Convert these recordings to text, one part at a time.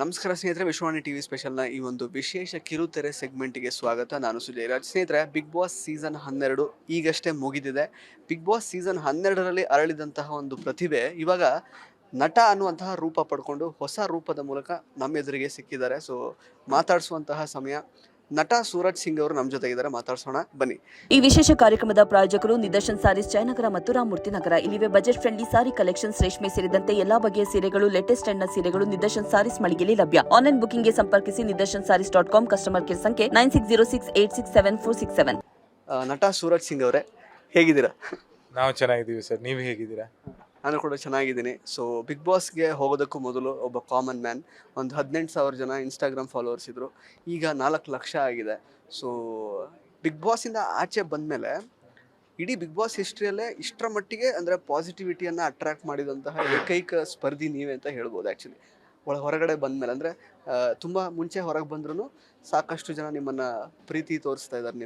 ನಮಸ್ಕಾರ ಸ್ನೇಹಿತರೆ, ವಿಶ್ವವಾಣಿ ಟಿವಿ ಸ್ಪೆಷಲ್ನ ಈ ಒಂದು ವಿಶೇಷ ಕಿರುತೆರೆ ಸೆಗ್ಮೆಂಟ್ಗೆ ಸ್ವಾಗತ. ನಾನು ಸುಜಯ್ ರಾಜ್. ಸ್ನೇಹಿತರೆ, ಬಿಗ್ ಬಾಸ್ ಸೀಸನ್ 12 ಈಗಷ್ಟೇ ಮುಗಿದಿದೆ. ಬಿಗ್ ಬಾಸ್ ಸೀಸನ್ 12ರಲ್ಲಿ ಅರಳಿದಂತಹ ಒಂದು ಪ್ರತಿಭೆ ಇವಾಗ ನಟ ಅನ್ನುವಂತಹ ರೂಪ ಪಡ್ಕೊಂಡು ಹೊಸ ರೂಪದ ಮೂಲಕ ನಮ್ಮ ಎದುರಿಗೆ ಸಿಕ್ಕಿದ್ದಾರೆ. ಸೊ ಮಾತಾಡಿಸುವಂತಹ ಸಮಯ. ನಟ ಸೂರಜ್ ಸಿಂಗ್ ಅವರು ನಮ್ಮ ಜೊತೆ ಇದ್ದಾರೆ, ಮಾತಾಡ್ಸೋಣ ಬನ್ನಿ. ಈ ವಿಶೇಷ ಕಾರ್ಯಕ್ರಮದ ಪ್ರಾಯೋಜಕರು ನಿದರ್ಶನ್ ಸಾರೀಸ್ ಜಯನಗರ ಮತ್ತು ರಾಮಮೂರ್ತಿ ನಗರ. ಇಲ್ಲಿವೆ ಬಜೆಟ್ ಫ್ರೆಂಡ್ಲಿ ಸಾರಿ ಕಲೆಕ್ಷನ್ಸ್, ರೇಷ್ಮೆ ಸೇರಿದಂತೆ ಎಲ್ಲಾ ಬಗೆಯ ಸೀರೆಗಳು, ಲೇಟೆಸ್ಟ್ ಟ್ರೆಂಡ್ನ ಸೀರೆಗಳು ನಿದರ್ಶನ್ ಸಾರೀಸ್ ಮಳಿಗೆಯಲ್ಲಿ ಲಭ್ಯ. ಆನ್ಲೈನ್ ಬುಕಿಂಗ್ಗೆ ಸಂಪರ್ಕಿಸಿ ನಿದರ್ಶನ್ ಸಾರೀಸ್.com, ಕಸ್ಟಮರ್ ಕೇರ್ ಸಂಖ್ಯೆ 9606867467. ನಟ ಸೂರಜ್ ಸಿಂಗ್ ಅವರೇ, ಹೇಗಿದ್ದೀರಾ? ನಾವು ಚೆನ್ನಾಗಿದ್ದೀವಿ ಸರ್, ನೀವು ಹೇಗಿದ್ದೀರಾ? ನಾನು ಕೂಡ ಚೆನ್ನಾಗಿದ್ದೀನಿ. ಸೊ ಬಿಗ್ ಬಾಸ್ಗೆ ಹೋಗೋದಕ್ಕೂ ಮೊದಲು ಒಬ್ಬ ಕಾಮನ್ ಮ್ಯಾನ್, ಒಂದು 18,000 ಜನ ಇನ್ಸ್ಟಾಗ್ರಾಮ್ ಫಾಲೋವರ್ಸ್ ಇದ್ದರು. ಈಗ 4 ಲಕ್ಷ ಆಗಿದೆ. ಸೊ ಬಿಗ್ ಬಾಸಿಂದ ಆಚೆ ಬಂದಮೇಲೆ ಇಡೀ ಬಿಗ್ ಬಾಸ್ ಹಿಸ್ಟ್ರಿಯಲ್ಲೇ ಇಷ್ಟರ ಮಟ್ಟಿಗೆ ಅಂದರೆ ಪಾಸಿಟಿವಿಟಿಯನ್ನು ಅಟ್ರ್ಯಾಕ್ಟ್ ಮಾಡಿದಂತಹ ಏಕೈಕ ಸ್ಪರ್ಧಿ ನೀವೇ ಅಂತ ಹೇಳ್ಬೋದು. ಆ್ಯಕ್ಚುಲಿ ಹೊರಗಡೆ ಬಂದಮೇಲೆ ಅಂದರೆ ತುಂಬ ಮುಂಚೆ ಹೊರಗೆ ಬಂದ್ರೂ ಸಾಕಷ್ಟು ಜನ ನಿಮ್ಮನ್ನು ಪ್ರೀತಿ ತೋರಿಸ್ತಾ ಇದ್ದಾರೆ,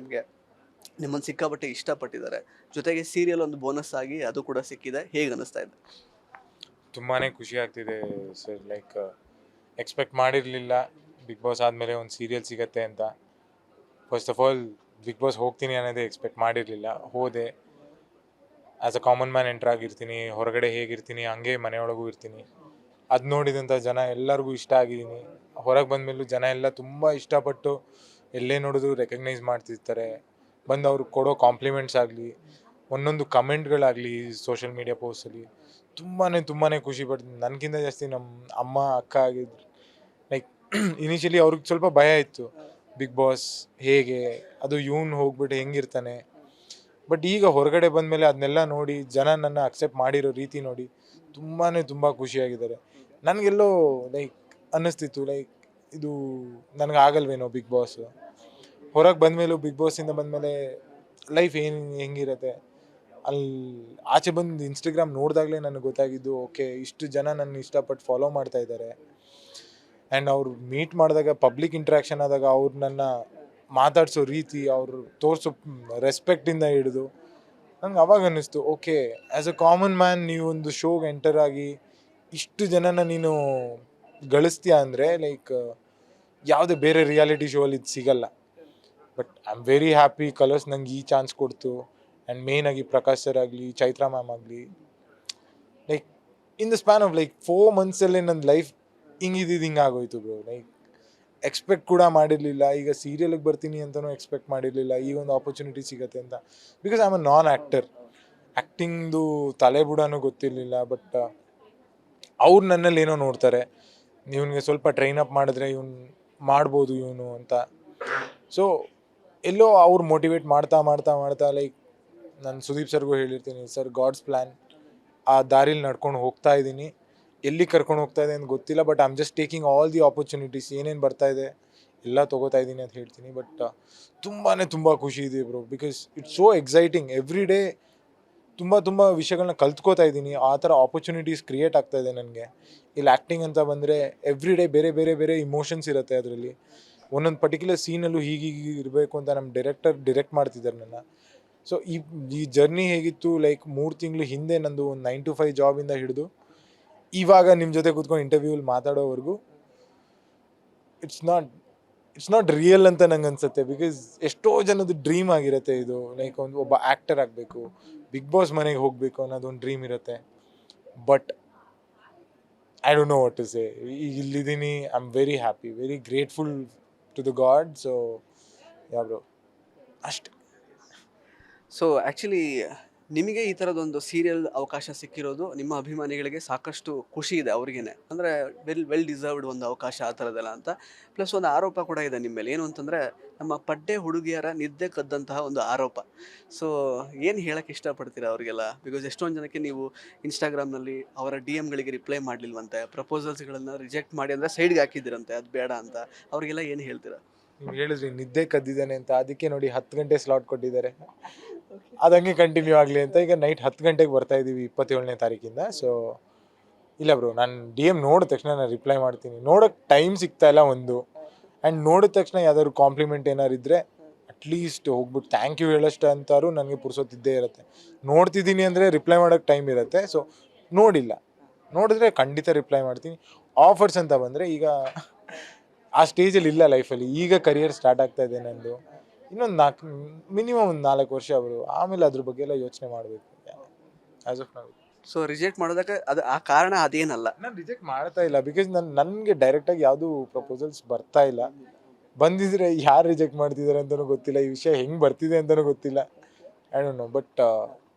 ನಿಮ್ಮನ್ನು ಸಿಕ್ಕಾಪಟ್ಟೆ ಇಷ್ಟಪಟ್ಟಿದ್ದಾರೆ. ಜೊತೆಗೆ ಸೀರಿಯಲ್ ಒಂದು ಬೋನಸ್ ಆಗಿ ಅದು ಕೂಡ ಸಿಕ್ಕಿದೆ. ಹೇಗೆ ಅನ್ನಿಸ್ತಾ ಇದೆ? ತುಂಬಾ ಖುಷಿ ಆಗ್ತಿದೆ ಸರ್. ಎಕ್ಸ್ಪೆಕ್ಟ್ ಮಾಡಿರಲಿಲ್ಲ ಬಿಗ್ ಬಾಸ್ ಆದಮೇಲೆ ಒಂದು ಸೀರಿಯಲ್ ಸಿಗತ್ತೆ ಅಂತ. First of all Bigg Boss ಹೋಗ್ತೀನಿ ಅನ್ನೋದೇ ಎಕ್ಸ್ಪೆಕ್ಟ್ ಮಾಡಿರಲಿಲ್ಲ. ಹೋದೆ, as a common man entry ಆಗಿರ್ತೀನಿ. ಹೊರಗಡೆ ಹೇಗಿರ್ತೀನಿ ಹಂಗೆ ಮನೆಯೊಳಗೂ ಇರ್ತೀನಿ. ಅದು ನೋಡಿದಂಥ ಜನ ಎಲ್ಲರಿಗೂ ಇಷ್ಟ ಆಗಿದ್ದೀನಿ. ಹೊರಗೆ ಬಂದಮೇಲೂ ಜನ ಎಲ್ಲ ತುಂಬ ಇಷ್ಟಪಟ್ಟು ಎಲ್ಲೇ ನೋಡಿದ್ರು ರೆಕಗ್ನೈಸ್ ಮಾಡ್ತಿರ್ತಾರೆ. ಬಂದು ಅವ್ರು ಕೊಡೋ ಕಾಂಪ್ಲಿಮೆಂಟ್ಸ್ ಆಗಲಿ, ಒಂದೊಂದು ಕಮೆಂಟ್ಗಳಾಗಲಿ ಸೋಷಿಯಲ್ ಮೀಡಿಯಾ ಪೋಸ್ಟಲ್ಲಿ ತುಂಬಾ ಖುಷಿ ಪಡ್ತೀನಿ. ನನಗಿಂತ ಜಾಸ್ತಿ ನಮ್ಮ ಅಮ್ಮ ಅಕ್ಕ ಆಗಿದ್ರು. ಇನಿಷಿಯಲಿ ಅವ್ರಿಗೆ ಸ್ವಲ್ಪ ಭಯ ಇತ್ತು, ಬಿಗ್ ಬಾಸ್ ಹೇಗೆ, ಅದು ಇವನು ಹೋಗ್ಬಿಟ್ಟು ಹೆಂಗಿರ್ತಾನೆ. ಬಟ್ ಈಗ ಹೊರಗಡೆ ಬಂದಮೇಲೆ ಅದನ್ನೆಲ್ಲ ನೋಡಿ ಜನ ನನ್ನ ಅಕ್ಸೆಪ್ಟ್ ಮಾಡಿರೋ ರೀತಿ ನೋಡಿ ತುಂಬ ಖುಷಿಯಾಗಿದ್ದಾರೆ. ನನಗೆಲ್ಲೋ ಅನ್ನಿಸ್ತಿತ್ತು ಇದು ನನಗೆ ಆಗಲ್ವೇನೋ ಬಿಗ್ ಬಾಸ್. ಹೊರಗೆ ಬಂದಮೇಲೂ ಬಿಗ್ ಬಾಸಿಂದ ಬಂದಮೇಲೆ ಲೈಫ್ ಹೆಂಗಿರುತ್ತೆ, ಅಲ್ಲಿ ಆಚೆ ಬಂದು ಇನ್ಸ್ಟಾಗ್ರಾಮ್ ನೋಡಿದಾಗಲೇ ನನಗೆ ಗೊತ್ತಾಗಿದ್ದು, ಓಕೆ ಇಷ್ಟು ಜನ ನನ್ನ ಇಷ್ಟಪಟ್ಟು ಫಾಲೋ ಮಾಡ್ತಾ ಇದ್ದಾರೆ. ಆ್ಯಂಡ್ ಅವ್ರು ಮೀಟ್ ಮಾಡಿದಾಗ, ಪಬ್ಲಿಕ್ ಇಂಟ್ರ್ಯಾಕ್ಷನ್ ಆದಾಗ ಅವ್ರು ನನ್ನ ಮಾತಾಡಿಸೋ ರೀತಿ, ಅವರು ತೋರಿಸೋ ರೆಸ್ಪೆಕ್ಟಿಂದ ಹಿಡಿದು ನಂಗೆ ಅವಾಗ ಅನ್ನಿಸ್ತು, okay as a common man ನೀವೊಂದು ಶೋಗೆ ಎಂಟರ್ ಆಗಿ ಇಷ್ಟು ಜನನ ನೀನು ಗಳಿಸ್ತೀಯ ಅಂದರೆ ಯಾವುದೇ ಬೇರೆ ರಿಯಾಲಿಟಿ ಶೋ ಅಲ್ಲಿ ಇದು ಸಿಗಲ್ಲ. But I am very happy colours ನಂಗೆ ಈ ಚಾನ್ಸ್ ಕೊಡ್ತು. ಆ್ಯಂಡ್ ಮೇನ್ ಆಗಿ ಪ್ರಕಾಶ್ ಸರ್ ಆಗಲಿ, ಚೈತ್ರಾ ಮ್ಯಾಮ್ ಆಗಲಿ, ಇನ್ ದ ಸ್ಪ್ಯಾನ್ ಆಫ್ 4 ಮಂತ್ಸಲ್ಲೇ ನನ್ನ ಲೈಫ್ ಹಿಂಗೆ ಆಗೋಯ್ತು ಬ್ರೋ. ಎಕ್ಸ್ಪೆಕ್ಟ್ ಕೂಡ ಮಾಡಿರಲಿಲ್ಲ. ಈಗ ಸೀರಿಯಲ್ಗೆ ಬರ್ತೀನಿ ಅಂತಲೂ ಎಕ್ಸ್ಪೆಕ್ಟ್ ಮಾಡಿರಲಿಲ್ಲ ಈ ಒಂದು ಆಪರ್ಚುನಿಟಿ ಸಿಗುತ್ತೆ ಅಂತ. Because I am a non actor. ಆ್ಯಕ್ಟಿಂಗ್ದು ತಲೆ ಬುಡನೂ ಗೊತ್ತಿರಲಿಲ್ಲ. ಬಟ್ ಅವ್ರು ನನ್ನಲ್ಲಿ ಏನೋ ನೋಡ್ತಾರೆ, ಇವನಿಗೆ ಸ್ವಲ್ಪ ಟ್ರೈನ್ ಅಪ್ ಮಾಡಿದ್ರೆ ಮಾಡ್ಬೋದು ಇವನು ಅಂತ. ಸೊ ಎಲ್ಲೋ ಅವ್ರು ಮೋಟಿವೇಟ್ ಮಾಡ್ತಾ ನಾನು ಸುದೀಪ್ ಸರ್ಗೂ ಹೇಳಿರ್ತೀನಿ, ಸರ್ ಗಾಡ್ಸ್ ಪ್ಲ್ಯಾನ್, ಆ ದಾರಿಲಿ ನಡ್ಕೊಂಡು ಹೋಗ್ತಾ ಇದ್ದೀನಿ. ಎಲ್ಲಿ ಕರ್ಕೊಂಡು ಹೋಗ್ತಾ ಇದೆ ಅಂತ ಗೊತ್ತಿಲ್ಲ, but I am just taking all the opportunities, ಏನೇನು ಬರ್ತಾ ಇದೆ ಎಲ್ಲ ತೊಗೋತಾ ಇದ್ದೀನಿ ಅಂತ ಹೇಳ್ತೀನಿ. ಬಟ್ ತುಂಬ ಖುಷಿ ಇದೆ bro, because it's so exciting. Every day ತುಂಬ ವಿಷಯಗಳನ್ನ ಕಲ್ತ್ಕೋತಾ ಇದ್ದೀನಿ. ಆ ಥರ ಆಪರ್ಚುನಿಟೀಸ್ ಕ್ರಿಯೇಟ್ ಆಗ್ತಾ ಇದೆ ನನಗೆ. ಇಲ್ಲಿ ಆ್ಯಕ್ಟಿಂಗ್ ಅಂತ ಬಂದರೆ ಎವ್ರಿ ಡೇ ಬೇರೆ ಇಮೋಷನ್ಸ್ ಇರುತ್ತೆ ಅದರಲ್ಲಿ. ಒಂದೊಂದು ಪರ್ಟಿಕ್ಯುಲರ್ ಸೀನಲ್ಲೂ ಹೀಗೆ ಇರಬೇಕು ಅಂತ ನಮ್ಮ ಡೈರೆಕ್ಟ್ ಮಾಡ್ತಿದ್ದಾರೆ ನನ್ನ. ಸೊ ಈ ಜರ್ನಿ ಹೇಗಿತ್ತು, 3 ತಿಂಗಳು ಹಿಂದೆ ನಂದು ಒಂದು 9 to 5 ಜಾಬಿಂದ ಹಿಡಿದು ಇವಾಗ ನಿಮ್ಮ ಜೊತೆ ಕೂತ್ಕೊಂಡು ಇಂಟರ್ವ್ಯೂಲ್ಲಿ ಮಾತಾಡೋವರೆಗೂ ಇಟ್ಸ್ ನಾಟ್ ರಿಯಲ್ ಅಂತ ನಂಗೆ ಅನ್ಸುತ್ತೆ. ಬಿಕಾಸ್ ಎಷ್ಟೋ ಜನದ ಡ್ರೀಮ್ ಆಗಿರುತ್ತೆ ಇದು. ಒಬ್ಬ ಆ್ಯಕ್ಟರ್ ಆಗಬೇಕು, ಬಿಗ್ ಬಾಸ್ ಮನೆಗೆ ಹೋಗಬೇಕು ಅನ್ನೋದೊಂದು ಡ್ರೀಮ್ ಇರುತ್ತೆ. But I don't know what to say. ಇಲ್ಲಿದ್ದೀನಿ, I am very happy, very grateful to the god. So bro, ಅಷ್ಟೆ. ಸೊ ಆ್ಯಕ್ಚುಲಿ ನಿಮಗೆ ಈ ಥರದೊಂದು ಸೀರಿಯಲ್ ಅವಕಾಶ ಸಿಕ್ಕಿರೋದು ನಿಮ್ಮ ಅಭಿಮಾನಿಗಳಿಗೆ ಸಾಕಷ್ಟು ಖುಷಿ ಇದೆ ಅವ್ರಿಗೇನೆ. ಅಂದರೆ ವೆಲ್ ಡಿಸರ್ವ್ಡ್ ಒಂದು ಅವಕಾಶ ಆ ಥರದ್ದೆಲ್ಲ ಅಂತ. ಪ್ಲಸ್ ಒಂದು ಆರೋಪ ಕೂಡ ಇದೆ ನಿಮ್ಮ ಮೇಲೆ. ಏನು ಅಂತಂದರೆ ನಮ್ಮ ಪಡ್ಡೆ ಹುಡುಗಿಯರ ನಿದ್ದೆ ಕದ್ದಂತಹ ಒಂದು ಆರೋಪ. ಸೊ ಏನು ಹೇಳೋಕ್ಕೆ ಇಷ್ಟಪಡ್ತೀರಾ ಅವರಿಗೆಲ್ಲ? ಬಿಕಾಸ್ ಎಷ್ಟೊಂದು ಜನಕ್ಕೆ ನೀವು ಇನ್ಸ್ಟಾಗ್ರಾಮ್ನಲ್ಲಿ ಅವರ DM ಗಳಿಗೆ ರಿಪ್ಲೈ ಮಾಡಲಿಲ್ವಂತೆ, ಪ್ರಪೋಸಲ್ಸ್ಗಳನ್ನು ರಿಜೆಕ್ಟ್ ಮಾಡಿ ಅಂದರೆ ಸೈಡ್ಗೆ ಹಾಕಿದ್ದೀರಂತೆ, ಅದು ಬೇಡ ಅಂತ. ಅವರಿಗೆಲ್ಲ ಏನು ಹೇಳ್ತೀರಾ? ನೀವು ಹೇಳಿದ್ರಿ ನಿದ್ದೆ ಕದ್ದಿದ್ದಾನೆ ಅಂತ, ಅದಕ್ಕೆ ನೋಡಿ 10 ಗಂಟೆ ಸ್ಲಾಟ್ ಕೊಟ್ಟಿದ್ದಾರೆ. ಅದಂಗೆ ಕಂಟಿನ್ಯೂ ಆಗಲಿ ಅಂತ ಈಗ ನೈಟ್ 10 ಗಂಟೆಗೆ ಬರ್ತಾ ಇದ್ದೀವಿ 27ನೇ ತಾರೀಕಿಂದ. ಸೊ ಇಲ್ಲ ಬ್ರೋ, ನಾನು DM ನೋಡಿದ ತಕ್ಷಣ ನಾನು ರಿಪ್ಲೈ ಮಾಡ್ತೀನಿ. ನೋಡೋಕ್ಕೆ ಟೈಮ್ ಸಿಗ್ತಾ ಇಲ್ಲ ಒಂದು. ಆ್ಯಂಡ್ ನೋಡಿದ ತಕ್ಷಣ ಯಾವ್ದಾದ್ರು ಕಾಂಪ್ಲಿಮೆಂಟ್ ಏನಾರು ಇದ್ದರೆ ಅಟ್ಲೀಸ್ಟ್ ಹೋಗ್ಬಿಟ್ಟು ಥ್ಯಾಂಕ್ ಯು ಹೇಳೋಷ್ಟು ಅಂತಾರು ನನಗೆ ಪುರ್ಸೋತಿದ್ದೇ ಇರುತ್ತೆ. ನೋಡ್ತಿದ್ದೀನಿ ಅಂದರೆ ರಿಪ್ಲೈ ಮಾಡೋಕ್ಕೆ ಟೈಮ್ ಇರುತ್ತೆ. ಸೊ ನೋಡಿದ್ರೆ ಖಂಡಿತ ರಿಪ್ಲೈ ಮಾಡ್ತೀನಿ. ಆಫರ್ಸ್ ಅಂತ ಬಂದರೆ ಈಗ ಆ ಸ್ಟೇಜಲ್ಲಿ ಇಲ್ಲ ಲೈಫಲ್ಲಿ. ಈಗ ಕರಿಯರ್ ಸ್ಟಾರ್ಟ್ ಆಗ್ತಾ ಇದೆ ನಂದು. ಇನ್ನೊಂದು ಮಿನಿಮಮ್ ಒಂದು 4 ವರ್ಷ ಅವರು, ಆಮೇಲೆ ಅದ್ರ ಬಗ್ಗೆ ಎಲ್ಲ ಯೋಚನೆ ಮಾಡಬೇಕು ಆ್ಯಸ್ ಆಫ್ ನಾವು. ಸೊ ರಿಜೆಕ್ಟ್ ಮಾಡೋದಕ್ಕೆ ಅದು ಆ ಕಾರಣ ಅದೇನಲ್ಲ. ನಾನು ರಿಜೆಕ್ಟ್ ಮಾಡ್ತಾ ಇಲ್ಲ, ಬಿಕಾಸ್ ನನಗೆ ಡೈರೆಕ್ಟಾಗಿ ಯಾವುದು ಪ್ರಪೋಸಲ್ಸ್ ಬರ್ತಾ ಇಲ್ಲ. ಬಂದಿದ್ರೆ ಯಾರು ರಿಜೆಕ್ಟ್ ಮಾಡ್ತಿದ್ದಾರೆ ಅಂತಲೂ ಗೊತ್ತಿಲ್ಲ, ಈ ವಿಷಯ ಹೆಂಗೆ ಬರ್ತಿದೆ ಅಂತಲೂ ಗೊತ್ತಿಲ್ಲ. ಐ ಡೋಂಟ್ ನೋ, ಬಟ್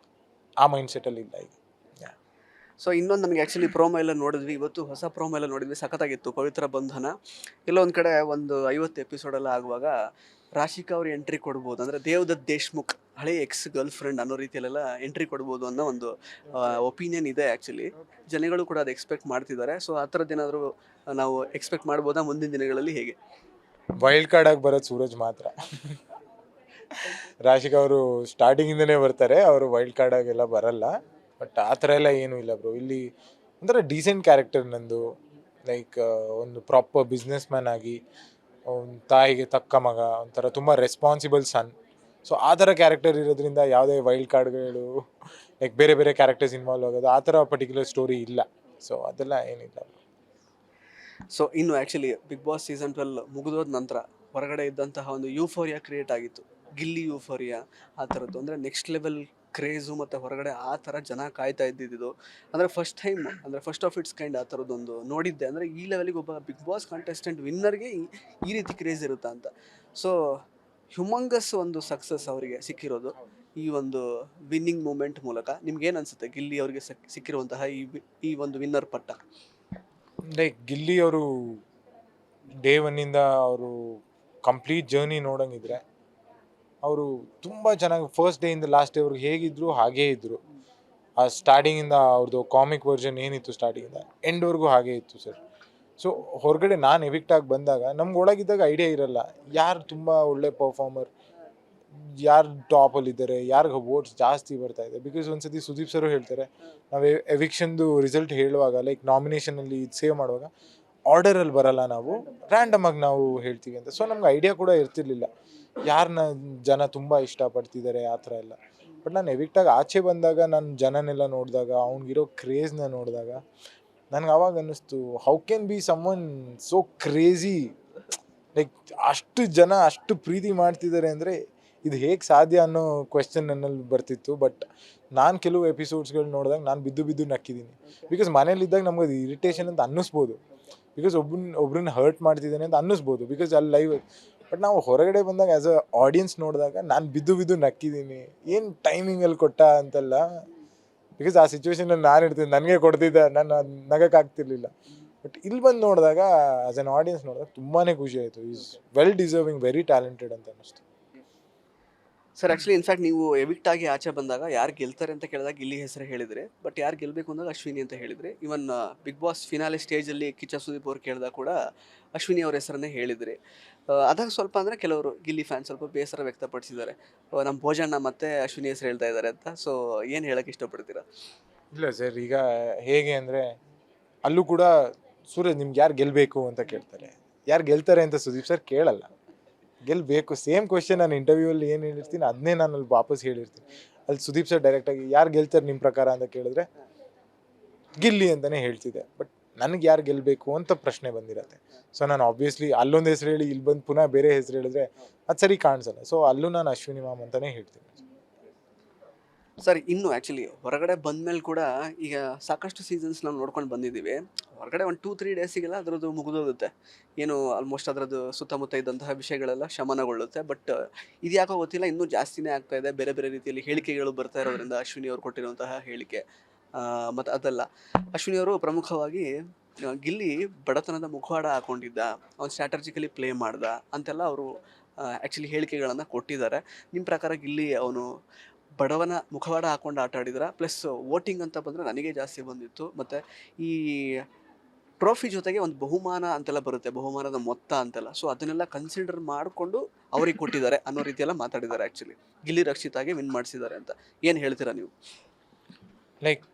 ಆ ಮೈಂಡ್ ಸೆಟ್ಟಲ್ಲಿ ಇಲ್ಲ ಈಗ. ಸೊ ಇನ್ನೊಂದು ನಮಗೆ ಆ್ಯಕ್ಚುಲಿ ಪ್ರೋಮೋ ಎಲ್ಲ ನೋಡಿದ್ವಿ, ಇವತ್ತು ಹೊಸ ಪ್ರೋಮೋ ಎಲ್ಲ ನೋಡಿದ್ವಿ, ಸಖತ್ತಾಗಿತ್ತು. ಪವಿತ್ರ ಬಂಧನ ಎಲ್ಲೋ ಒಂದು ಕಡೆ ಒಂದು 50 ಎಪಿಸೋಡೆಲ್ಲ ಆಗುವಾಗ ರಾಶಿಕಾ ಅವ್ರು ಎಂಟ್ರಿ ಕೊಡ್ಬೋದು, ಅಂದರೆ ದೇವದತ್ ದೇಶ್ಮುಖ್ ಹಳೆ ಎಕ್ಸ್ ಗರ್ಲ್ ಫ್ರೆಂಡ್ ಅನ್ನೋ ರೀತಿಯಲ್ಲೆಲ್ಲ ಎಂಟ್ರಿ ಕೊಡ್ಬೋದು ಅನ್ನೋ ಒಂದು ಒಪಿನಿಯನ್ ಇದೆ. ಆ್ಯಕ್ಚುಲಿ ಜನಗಳು ಕೂಡ ಅದು ಎಕ್ಸ್ಪೆಕ್ಟ್ ಮಾಡ್ತಿದ್ದಾರೆ. ಸೊ ಆ ಥರದ್ದೇನಾದರೂ ನಾವು ಎಕ್ಸ್ಪೆಕ್ಟ್ ಮಾಡ್ಬೋದಾ ಮುಂದಿನ ದಿನಗಳಲ್ಲಿ, ಹೇಗೆ? ವೈಲ್ಡ್ ಕಾರ್ಡ್ ಆಗಿ ಬರೋದು ಸೂರಜ್ ಮಾತ್ರ. ರಾಶಿಕಾ ಅವರು ಸ್ಟಾರ್ಟಿಂಗಿಂದನೇ ಬರ್ತಾರೆ, ಅವರು ವೈಲ್ಡ್ ಕಾರ್ಡ್ ಆಗೆಲ್ಲ ಬರಲ್ಲ. ಬಟ್ ಆ ಥರ ಎಲ್ಲ ಏನೂ ಇಲ್ಲ ಬ್ರೋ. ಇಲ್ಲಿ ಒಂಥರ ಡೀಸೆಂಟ್ ಕ್ಯಾರೆಕ್ಟರ್ ನಂದು. ಲೈಕ್ ಒಂದು ಪ್ರಾಪರ್ ಬಿಸ್ನೆಸ್ ಮ್ಯಾನ್ ಆಗಿ, ಒಂದು ತಾಯಿಗೆ ತಕ್ಕ ಮಗ, ಒಂಥರ ತುಂಬ ರೆಸ್ಪಾನ್ಸಿಬಲ್ ಸನ್. ಸೊ ಆ ಥರ ಕ್ಯಾರೆಕ್ಟರ್ ಇರೋದ್ರಿಂದ ಯಾವುದೇ ವೈಲ್ಡ್ ಕಾರ್ಡ್ಗಳು ಲೈಕ್ ಬೇರೆ ಬೇರೆ ಕ್ಯಾರೆಕ್ಟರ್ಸ್ ಇನ್ವಾಲ್ವ್ ಆಗೋದು ಆ ಥರ ಪರ್ಟಿಕ್ಯುಲರ್ ಸ್ಟೋರಿ ಇಲ್ಲ. ಸೊ ಅದೆಲ್ಲ ಏನಿಲ್ಲ. ಸೊ ಇನ್ನು ಆ್ಯಕ್ಚುಲಿ ಬಿಗ್ ಬಾಸ್ ಸೀಸನ್ 12 ಮುಗಿದೋದ ನಂತರ ಹೊರಗಡೆ ಇದ್ದಂತಹ ಒಂದು ಯೂಫೋರಿಯಾ ಕ್ರಿಯೇಟ್ ಆಗಿತ್ತು, ಗಿಲ್ಲಿ ಯೂಫೋರಿಯಾ ಆ ಥರದ್ದು. ಅಂದರೆ ನೆಕ್ಸ್ಟ್ ಲೆವೆಲ್ ಕ್ರೇಜು ಮತ್ತು ಹೊರಗಡೆ ಆ ಥರ ಜನ ಕಾಯ್ತಾ ಇದ್ದಿದ್ದು. ಅಂದರೆ ಫಸ್ಟ್ ಟೈಮ್, ಅಂದರೆ ಫಸ್ಟ್ ಆಫ್ ಇಟ್ಸ್ ಕೈಂಡ್ ಆ ಥರದ್ದೊಂದು ನೋಡಿದ್ದೆ. ಅಂದರೆ ಈ ಲೆವೆಲಿಗೆ ಒಬ್ಬ ಬಿಗ್ ಬಾಸ್ ಕಂಟೆಸ್ಟೆಂಟ್ ವಿನ್ನರ್ಗೆ ಈ ರೀತಿ ಕ್ರೇಜ್ ಇರುತ್ತಾ ಅಂತ. ಸೊ ಹ್ಯುಮಂಗಸ್ ಒಂದು ಸಕ್ಸಸ್ ಅವರಿಗೆ ಸಿಕ್ಕಿರೋದು ಈ ಒಂದು ವಿನ್ನಿಂಗ್ ಮೂಮೆಂಟ್ ಮೂಲಕ. ನಿಮ್ಗೇನು ಅನಿಸುತ್ತೆ ಗಿಲ್ಲಿ ಅವರಿಗೆ ಸಿಕ್ಕಿರುವಂತಹ ಈ ಒಂದು ವಿನ್ನರ್ ಪಟ್ಟ? ಲೈಕ್ ಗಿಲ್ಲಿ ಅವರು ಡೇ ಒನ್ನಿಂದ ಅವರು ಕಂಪ್ಲೀಟ್ ಜರ್ನಿ ನೋಡೋಂಗಿದ್ರೆ ಅವರು ತುಂಬ ಚೆನ್ನಾಗಿ ಫಸ್ಟ್ ಡೇಯಿಂದ ಲಾಸ್ಟ್ ಡೇ ಅವ್ರಿಗೆ ಹೇಗಿದ್ರು ಹಾಗೇ ಇದ್ದರು. ಆ ಸ್ಟಾರ್ಟಿಂಗಿಂದ ಅವ್ರದ್ದು ಕಾಮಿಕ್ ವರ್ಷನ್ ಏನಿತ್ತು ಸ್ಟಾರ್ಟಿಂಗಿಂದ ಎಂಡ್ವರೆಗೂ ಹಾಗೇ ಇತ್ತು ಸರ್. ಸೊ ಹೊರಗಡೆ ನಾನು ಎವಿಕ್ಟ್ ಆಗಿ ಬಂದಾಗ ನಮ್ಗೆ ಒಳಗಿದ್ದಾಗ ಐಡಿಯಾ ಇರಲ್ಲ ಯಾರು ತುಂಬ ಒಳ್ಳೆ ಪರ್ಫಾರ್ಮರ್, ಯಾರು ಟಾಪಲ್ಲಿದ್ದಾರೆ, ಯಾರಿಗೆ ವೋಟ್ಸ್ ಜಾಸ್ತಿ ಬರ್ತಾ ಇದೆ. ಬಿಕಾಸ್ ಒಂದ್ಸತಿ ಸುದೀಪ್ ಸರು ಹೇಳ್ತಾರೆ, ನಾವು ಎವಿಕ್ಷನ್ದು ರಿಸಲ್ಟ್ ಹೇಳುವಾಗ ಲೈಕ್ ನಾಮಿನೇಷನಲ್ಲಿ ಸೇವ್ ಮಾಡುವಾಗ ಆರ್ಡರಲ್ಲಿ ಬರಲ್ಲ, ನಾವು ರ್ಯಾಂಡಮ್ ಆಗಿ ನಾವು ಹೇಳ್ತೀವಿ ಅಂತ. ಸೊ ನಮ್ಗೆ ಐಡಿಯಾ ಕೂಡ ಇರ್ತಿರ್ಲಿಲ್ಲ ಯಾರನ್ನ ಜನ ತುಂಬ ಇಷ್ಟಪಡ್ತಿದ್ದಾರೆ ಆ ಥರ ಎಲ್ಲ. ಬಟ್ ನಾನು ಎವಿಕ್ಟಾಗಿ ಆಚೆ ಬಂದಾಗ ನಾನು ಜನನೆಲ್ಲ ನೋಡಿದಾಗ, ಅವ್ನಿಗಿರೋ ಕ್ರೇಜ್ನ ನೋಡಿದಾಗ ನನಗೆ ಆವಾಗ ಅನ್ನಿಸ್ತು, how can be someone so crazy, like ಅಷ್ಟು ಜನ ಅಷ್ಟು ಪ್ರೀತಿ ಮಾಡ್ತಿದ್ದಾರೆ ಅಂದರೆ ಇದು ಹೇಗೆ ಸಾಧ್ಯ ಅನ್ನೋ ಕ್ವೆಶ್ಚನ್ ನನ್ನಲ್ಲಿ ಬರ್ತಿತ್ತು. ಬಟ್ ನಾನು ಕೆಲವು ಎಪಿಸೋಡ್ಸ್ಗಳು ನೋಡಿದಾಗ ನಾನು ಬಿದ್ದು ನಕ್ಕಿದ್ದೀನಿ. ಬಿಕಾಸ್ ಮನೇಲಿದ್ದಾಗ ನಮ್ಗೆ ಅದು ಇರಿಟೇಷನ್ ಅಂತ ಅನ್ನಿಸ್ಬೋದು, ಬಿಕಾಸ್ ಒಬ್ರನ್ನ ಹರ್ಟ್ ಮಾಡ್ತಿದ್ದಾನೆ ಅಂತ ಅನ್ನಿಸ್ಬೋದು, ಬಿಕಾಸ್ ಅಲ್ಲಿ ಲೈವ್. ಬಟ್ ನಾವು ಹೊರಗಡೆ ಬಂದಾಗ ಆ್ಯಸ್ ಅ ಆಡಿಯನ್ಸ್ ನೋಡಿದಾಗ ನಾನು ಬಿದ್ದು ನಕ್ಕಿದ್ದೀನಿ. ಏನು ಟೈಮಿಂಗಲ್ಲಿ ಕೊಟ್ಟ ಅಂತಲ್ಲ, ಬಿಕಾಸ್ ಆ ಸಿಚುವೇಶನಲ್ಲಿ ನಾನು ಇರ್ತೀನಿ, ನನಗೆ ಕೊಡ್ತಿದ್ದೆ, ನಾನು ಅದು ನಗಕ್ಕಾಗ್ತಿರ್ಲಿಲ್ಲ. ಬಟ್ ಇಲ್ಲಿ ಬಂದು ನೋಡಿದಾಗ ಆ್ಯಸ್ ಅನ್ ಆಡಿಯನ್ಸ್ ನೋಡಿದಾಗ ತುಂಬಾ ಖುಷಿ ಆಯಿತು. Is well deserving, very talented ಅಂತ ಅನ್ನಿಸ್ತು. ಸರ್ ಆ್ಯಕ್ಚುಲಿ ಇನ್ಫ್ಯಾಕ್ಟ್ ನೀವು ಎವಿಕ್ಟ್ ಆಗಿ ಆಚೆ ಬಂದಾಗ ಯಾರು ಗೆಲ್ತಾರೆ ಅಂತ ಕೇಳಿದಾಗ ಗಿಲ್ಲಿ ಹೆಸರು ಹೇಳಿದರೆ, ಬಟ್ ಯಾರು ಗೆಲ್ಲಬೇಕು ಅಂದಾಗ ಅಶ್ವಿನಿ ಅಂತ ಹೇಳಿದರೆ. ಈವನ್ ಬಿಗ್ ಬಾಸ್ ಫಿನಾಲೆ ಸ್ಟೇಜಲ್ಲಿ ಕಿಚ್ಚ ಸುದೀಪ್ ಅವ್ರು ಕೇಳಿದಾಗ ಕೂಡ ಅಶ್ವಿನಿ ಅವ್ರ ಹೆಸರನ್ನೇ ಹೇಳಿದ್ರಿ. ಅದಾಗ ಸ್ವಲ್ಪ ಅಂದರೆ ಕೆಲವರು ಗಿಲ್ಲಿ ಫ್ಯಾನ್ಸ್ ಸ್ವಲ್ಪ ಬೇಸರ ವ್ಯಕ್ತಪಡಿಸಿದ್ದಾರೆ, ನಮ್ಮ ಭೋಜಣ್ಣ ಮತ್ತೆ ಅಶ್ವಿನಿ ಹೆಸರು ಹೇಳ್ತಾ ಇದ್ದಾರೆ ಅಂತ. ಸೊ ಏನು ಹೇಳೋಕ್ಕೆ ಇಷ್ಟಪಡ್ತೀರಾ? ಇಲ್ಲ ಸರ್, ಈಗ ಹೇಗೆ ಅಂದರೆ ಅಲ್ಲೂ ಕೂಡ ಸೂರಜ್ ನಿಮ್ಗೆ ಯಾರು ಗೆಲ್ಲಬೇಕು ಅಂತ ಕೇಳ್ತಾರೆ, ಯಾರು ಗೆಲ್ತಾರೆ ಅಂತ ಸುದೀಪ್ ಸರ್ ಕೇಳಲ್ಲ, ಗೆಲ್ಲಬೇಕು. ಸೇಮ್ ಕ್ವೆಶ್ಚನ್ ನಾನು ಇಂಟರ್ವ್ಯೂವಲ್ಲಿ ಏನು ಹೇಳಿರ್ತೀನಿ ಅದನ್ನೇ ನಾನು ಅಲ್ಲಿ ವಾಪಸ್ ಹೇಳಿರ್ತೀನಿ. ಅಲ್ಲಿ ಸುದೀಪ್ ಸರ್ ಡೈರೆಕ್ಟಾಗಿ ಯಾರು ಗೆಲ್ತಾರೆ ನಿಮ್ಮ ಪ್ರಕಾರ ಅಂತ ಕೇಳಿದ್ರೆ ಗಿಲ್ಲಿ ಅಂತಲೇ ಹೇಳ್ತಿದ್ದೆ. ಬಟ್ ನನಗೆ ಯಾರು ಗೆಲ್ಲಬೇಕು ಅಂತ ಪ್ರಶ್ನೆ ಬಂದಿರತ್ತೆ. ಸೊ ನಾನು ಆಬ್ವಿಯಸ್ಲಿ ಅಲ್ಲೊಂದು ಹೆಸರು ಹೇಳಿ ಇಲ್ಲಿ ಬಂದು ಪುನಃ ಬೇರೆ ಹೆಸರು ಹೇಳಿದ್ರೆ ಅದು ಸರಿ ಕಾಣಿಸಲ್ಲ. ಸೊ ಅಲ್ಲೂ ನಾನು ಅಶ್ವಿನಿ ಮ್ಯಾಮ್ ಅಂತಲೇ ಹೇಳ್ತೀನಿ. ಸರ್ ಇನ್ನು ಆ್ಯಕ್ಚುಲಿ ಹೊರಗಡೆ ಬಂದಮೇಲೆ ಕೂಡ ಈಗ ಸಾಕಷ್ಟು ಸೀಸನ್ಸ್ ನಾವು ನೋಡ್ಕೊಂಡು ಬಂದಿದ್ದೀವಿ. ಹೊರಗಡೆ ಒಂದು 2-3 ಡೇಸಿಗೆಲ್ಲ ಅದರದ್ದು ಮುಗಿದೋಗುತ್ತೆ, ಏನು ಆಲ್ಮೋಸ್ಟ್ ಅದರದ್ದು ಸುತ್ತಮುತ್ತ ಇದ್ದಂತಹ ವಿಷಯಗಳೆಲ್ಲ ಶಮನಗೊಳ್ಳುತ್ತೆ. ಬಟ್ ಇದು ಯಾಕೋ ಗೊತ್ತಿಲ್ಲ, ಇನ್ನೂ ಜಾಸ್ತಿನೇ ಆಗ್ತಾ ಇದೆ. ಬೇರೆ ಬೇರೆ ರೀತಿಯಲ್ಲಿ ಹೇಳಿಕೆಗಳು ಬರ್ತಾ ಇರೋದ್ರಿಂದ, ಅಶ್ವಿನಿ ಅವರು ಕೊಟ್ಟಿರುವಂತಹ ಹೇಳಿಕೆ ಮತ್ತು ಅದಲ್ಲ, ಅಶ್ವಿನಿ ಅವರು ಪ್ರಮುಖವಾಗಿ ಗಿಲ್ಲಿ ಬಡತನದ ಮುಖವಾಡ ಹಾಕೊಂಡಿದ್ದ, ಅವ್ನು ಸ್ಟ್ರಾಟಜಿಕಲಿ ಪ್ಲೇ ಮಾಡ್ದ ಅಂತೆಲ್ಲ ಅವರು ಆ್ಯಕ್ಚುಲಿ ಹೇಳಿಕೆಗಳನ್ನು ಕೊಟ್ಟಿದ್ದಾರೆ. ನಿಮ್ಮ ಪ್ರಕಾರ ಗಿಲ್ಲಿ ಅವನು ಬಡವನ ಮುಖವಾಡ ಹಾಕೊಂಡು ಆಟ ಆಡಿದ್ರ? ಪ್ಲಸ್ ವೋಟಿಂಗ್ ಅಂತ ಬಂದರೆ ನನಗೆ ಜಾಸ್ತಿ ಬಂದಿತ್ತು. ಮತ್ತು ಈ ಟ್ರೋಫಿ ಜೊತೆಗೆ ಒಂದು ಬಹುಮಾನ ಅಂತೆಲ್ಲ ಬರುತ್ತೆ, ಬಹುಮಾನದ ಮೊತ್ತ ಅಂತೆಲ್ಲ. ಸೊ ಅದನ್ನೆಲ್ಲ ಕನ್ಸಿಡರ್ ಮಾಡಿಕೊಂಡು ಅವ್ರಿಗೆ ಕೊಟ್ಟಿದ್ದಾರೆ ಅನ್ನೋ ರೀತಿಯೆಲ್ಲ ಮಾತಾಡಿದ್ದಾರೆ. ಆ್ಯಕ್ಚುಲಿ ಗಿಲ್ಲಿ ರಕ್ಷಿತಾಗೆ ವಿನ್ ಮಾಡಿಸಿದ್ದಾರೆ ಅಂತ ಏನು ಹೇಳ್ತೀರಾ ನೀವು? ಲೈಕ್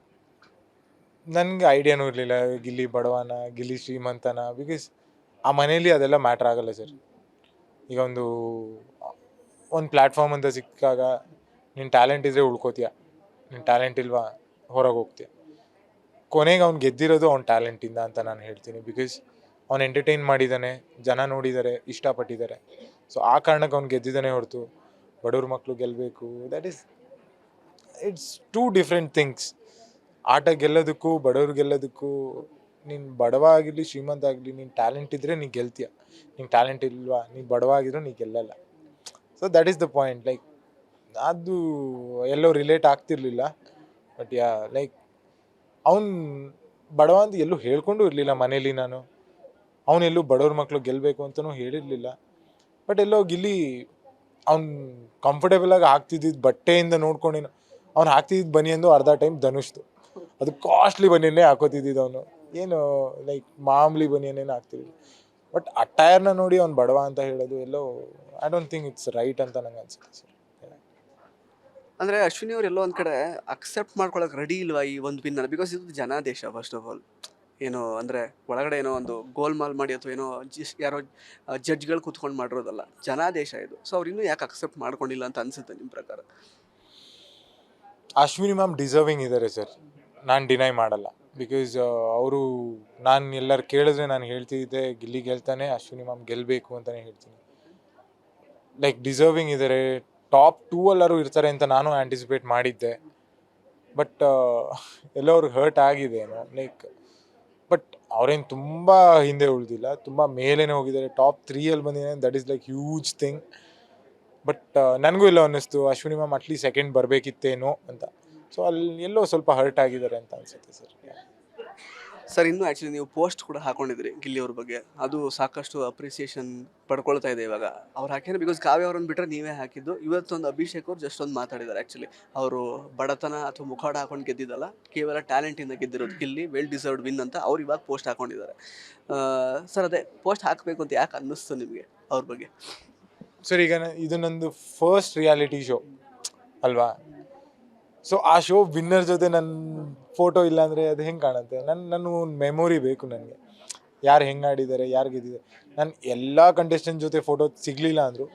ನನಗೆ ಐಡಿಯಾನೂ ಇರಲಿಲ್ಲ ಗಿಲ್ಲಿ ಬಡವನ ಗಿಲ್ಲಿ ಶ್ರೀಮಂತನ, ಬಿಕಾಸ್ ಆ ಮನೇಲಿ ಅದೆಲ್ಲ ಮ್ಯಾಟ್ರ್ ಆಗಲ್ಲ ಸರ್. ಈಗ ಒಂದು ಪ್ಲ್ಯಾಟ್ಫಾರ್ಮ್ ಅಂತ ಸಿಕ್ಕಾಗ ನಿನ್ನ ಟ್ಯಾಲೆಂಟ್ ಇದ್ದರೆ ಉಳ್ಕೋತೀಯ, ನಿನ್ನ ಟ್ಯಾಲೆಂಟ್ ಇಲ್ವಾ ಹೊರಗೆ ಹೋಗ್ತೀಯ. ಕೊನೆಗೆ ಅವ್ನು ಗೆದ್ದಿರೋದು ಅವ್ನ ಟ್ಯಾಲೆಂಟಿಂದ ಅಂತ ನಾನು ಹೇಳ್ತೀನಿ. ಬಿಕಾಸ್ ಅವ್ನು ಎಂಟರ್ಟೈನ್ ಮಾಡಿದ್ದಾನೆ, ಜನ ನೋಡಿದ್ದಾರೆ, ಇಷ್ಟಪಟ್ಟಿದ್ದಾರೆ. ಸೊ ಆ ಕಾರಣಕ್ಕೆ ಅವ್ನು ಗೆದ್ದಿದ್ದಾನೆ ಹೊರತು ಬಡವ್ರ ಮಕ್ಕಳು ಗೆಲ್ಲಬೇಕು, ಇಟ್ಸ್ ಟೂ ಡಿಫ್ರೆಂಟ್ ಥಿಂಗ್ಸ್. ಆಟ ಗೆಲ್ಲೋದಕ್ಕೂ ಬಡವ್ರು ಗೆಲ್ಲೋದಕ್ಕೂ, ನೀನು ಬಡವ ಆಗಿರಲಿ ಶ್ರೀಮಂತ ಆಗಲಿ, ನೀನು ಟ್ಯಾಲೆಂಟ್ ಇದ್ದರೆ ನೀನು ಗೆಲ್ತೀಯ. ನಿಂಗೆ ಟ್ಯಾಲೆಂಟ್ ಇಲ್ವಾ, ನೀನು ಬಡವ ಆಗಿದ್ರು ನೀನು ಗೆಲ್ಲಲ್ಲ. So that is the point. Like ಅದು ಎಲ್ಲೋ ರಿಲೇಟ್ ಆಗ್ತಿರ್ಲಿಲ್ಲ. ಬಟ್ ಲೈಕ್ ಅವ್ನು ಬಡವ ಅಂತ ಎಲ್ಲೂ ಹೇಳ್ಕೊಂಡು ಇರಲಿಲ್ಲ ಮನೇಲಿ. ನಾನು ಅವನೆಲ್ಲೂ ಬಡವ್ರ ಮಕ್ಕಳು ಗೆಲ್ಲಬೇಕು ಅಂತಲೂ ಹೇಳಿರಲಿಲ್ಲ. ಬಟ್ ಎಲ್ಲೋ ಗಿಲ್ಲಿ ಅವ್ನು ಕಂಫರ್ಟೇಬಲಾಗಿ ಹಾಕ್ತಿದ್ದಿದ್ದು ಬಟ್ಟೆಯಿಂದ ನೋಡ್ಕೊಂಡು ಅವ್ನು ಹಾಕ್ತಿದ್ದಿದ್ದು ಬನಿಯಂದು ಅರ್ಧ ಟೈಮ್ ಧನುಷ್ದು. ಅದು ಕಾಸ್ಟ್ಲಿ ಬನಿಯನ್ನೇ ಹಾಕೋತಿದ್ದಿದ್ದು ಅವನು, ಏನು ಲೈಕ್ ಮಾಮೂಲಿ ಬನಿಯನ್ನೇನು ಹಾಕ್ತಿದ್ದಿಲ್ಲ. ಬಟ್ ಅಟೈರ್ನ ನೋಡಿ ಅವ್ನು ಬಡವ ಅಂತ ಹೇಳೋದು ಎಲ್ಲೋ I don't think it's right ಅಂತ ನಂಗೆ ಅನ್ಸುತ್ತೆ ಸರ್. ಅಂದರೆ ಅಶ್ವಿನಿ ಅವ್ರು ಎಲ್ಲೋ ಒಂದು ಕಡೆ ಅಕ್ಸೆಪ್ಟ್ ಮಾಡ್ಕೊಳಕ್ಕೆ ರೆಡಿ ಇಲ್ವಾ ಈ ಒಂದು ವಿನ್ನರ್? ಬಿಕಾಸ್ ಇದು ಜನಾದೇಶ ಫಸ್ಟ್ ಆಫ್ ಆಲ್. ಏನೋ ಅಂದರೆ ಒಳಗಡೆ ಏನೋ ಒಂದು ಗೋಲ್ಮಾಲ್ ಮಾಡಿ ಅಥವಾ ಏನೋ ಯಾರೋ ಜಡ್ಜ್ಗಳು ಕೂತ್ಕೊಂಡು ಮಾಡಿರೋದಲ್ಲ, ಜನಾದೇಶ ಇದು. ಸೊ ಅವ್ರು ಇನ್ನೂ ಯಾಕೆ ಅಕ್ಸೆಪ್ಟ್ ಮಾಡ್ಕೊಂಡಿಲ್ಲ ಅಂತ ಅನ್ಸುತ್ತೆ ನಿಮ್ಮ ಪ್ರಕಾರ? ಅಶ್ವಿನಿ ಮ್ಯಾಮ್ ಡಿಸರ್ವಿಂಗ್ ಇದ್ದಾರೆ ಸರ್, ನಾನು ಡಿನೈ ಮಾಡಲ್ಲ. ಬಿಕಾಸ್ ಅವರು, ನಾನು ಎಲ್ಲರೂ ಕೇಳಿದ್ರೆ ನಾನು ಹೇಳ್ತಿದ್ದೆ ಗಿಲ್ಲಿ ಗೆಲ್ತಾನೆ, ಅಶ್ವಿನಿ ಮ್ಯಾಮ್ ಗೆಲ್ಲಬೇಕು ಅಂತಲೇ ಹೇಳ್ತೀನಿ. ಲೈಕ್ ಡಿಸರ್ವಿಂಗ್ ಇದ್ದಾರೆ, ಟಾಪ್ 2 ಎಲ್ಲರೂ ಇರ್ತಾರೆ ಅಂತ ನಾನು ಆ್ಯಂಟಿಸಿಪೇಟ್ ಮಾಡಿದ್ದೆ. ಬಟ್ ಎಲ್ಲೋ ಅವ್ರಿಗೆ ಹರ್ಟ್ ಆಗಿದೆ ಏನೋ. ಲೈಕ್ ಬಟ್ ಅವ್ರೇನು ತುಂಬ ಹಿಂದೆ ಉಳಿದಿಲ್ಲ, ತುಂಬ ಮೇಲೇ ಹೋಗಿದ್ದಾರೆ. ಟಾಪ್ 3 ಬಂದಿದ್ದಾರೆ, that is like huge thing. But ನನಗೂ ಇಲ್ಲ ಅನ್ನಿಸ್ತು ಅಶ್ವಿನಿ ಮ್ಯಾಮ್ ಅಟ್ಲೀಸ್ಟ್ ಸೆಕೆಂಡ್ ಬರಬೇಕಿತ್ತೇನೋ ಅಂತ. ಸೊ ಅಲ್ಲಿ ಎಲ್ಲೋ ಸ್ವಲ್ಪ ಹರ್ಟ್ ಆಗಿದ್ದಾರೆ ಅಂತ ಅನಿಸುತ್ತೆ ಸರ್. ಸರ್, ಇನ್ನೂ ಆ್ಯಕ್ಚುಲಿ ನೀವು ಪೋಸ್ಟ್ ಕೂಡ ಹಾಕೊಂಡಿದ್ರಿ ಗಿಲ್ಲಿ ಅವ್ರ ಬಗ್ಗೆ, ಅದು ಸಾಕಷ್ಟು ಅಪ್ರಿಸಿಯೇಷನ್ ಪಡ್ಕೊಳ್ತಾ ಇದೆ ಇವಾಗ. ಅವ್ರು ಹಾಕಿದ್ರೆ ಬಿಕಾಸ್ ಕಾವ್ಯ ಅವ್ರನ್ನ ಬಿಟ್ಟರೆ ನೀವೇ ಹಾಕಿದ್ದು. ಇವತ್ತೊಂದು ಅಭಿಷೇಕ್ ಅವ್ರು ಜಸ್ಟ್ ಒಂದು ಮಾತಾಡಿದ್ದಾರೆ. ಆ್ಯಕ್ಚುಲಿ ಅವರು ಬಡತನ ಅಥವಾ ಮುಖವಾಡ ಹಾಕೊಂಡು ಗೆದ್ದಿದ್ದಲ್ಲ, ಕೇವಲ ಟ್ಯಾಲೆಂಟಿಂದ ಗೆದ್ದಿರೋದು ಗಿಲ್ಲಿ, ವೆಲ್ ಡಿಸರ್ವ್ಡ್ ವಿನ್ ಅಂತ ಅವ್ರು ಇವಾಗ ಪೋಸ್ಟ್ ಹಾಕೊಂಡಿದ್ದಾರೆ. ಸರ್, ಅದೇ ಪೋಸ್ಟ್ ಹಾಕಬೇಕು ಅಂತ ಯಾಕೆ ಅನ್ನಿಸ್ತು ನಿಮಗೆ ಅವ್ರ ಬಗ್ಗೆ? ಸರ್, ಈಗ ಇದು ನಂದು ಫಸ್ಟ್ ರಿಯಾಲಿಟಿ ಶೋ ಅಲ್ವಾ. ಸೊ ಆ ಶೋ ವಿನ್ನರ್ ಜೊತೆ ನನ್ನ ಫೋಟೋ ಇಲ್ಲ ಅಂದರೆ ಅದು ಹೆಂಗೆ ಕಾಣುತ್ತೆ? ನನ್ನ ಒಂದು ಮೆಮೊರಿ ಬೇಕು ನನಗೆ, ಯಾರು ಹೆಂಗೆ ಆಡಿದ್ದಾರೆ, ಯಾರು ಗೆದ್ದಿದ್ದಾರೆ. ನಾನು ಎಲ್ಲ ಕಂಟೆಸ್ಟೆಂಟ್ ಜೊತೆ ಫೋಟೋ ಸಿಗಲಿಲ್ಲ ಅಂದರು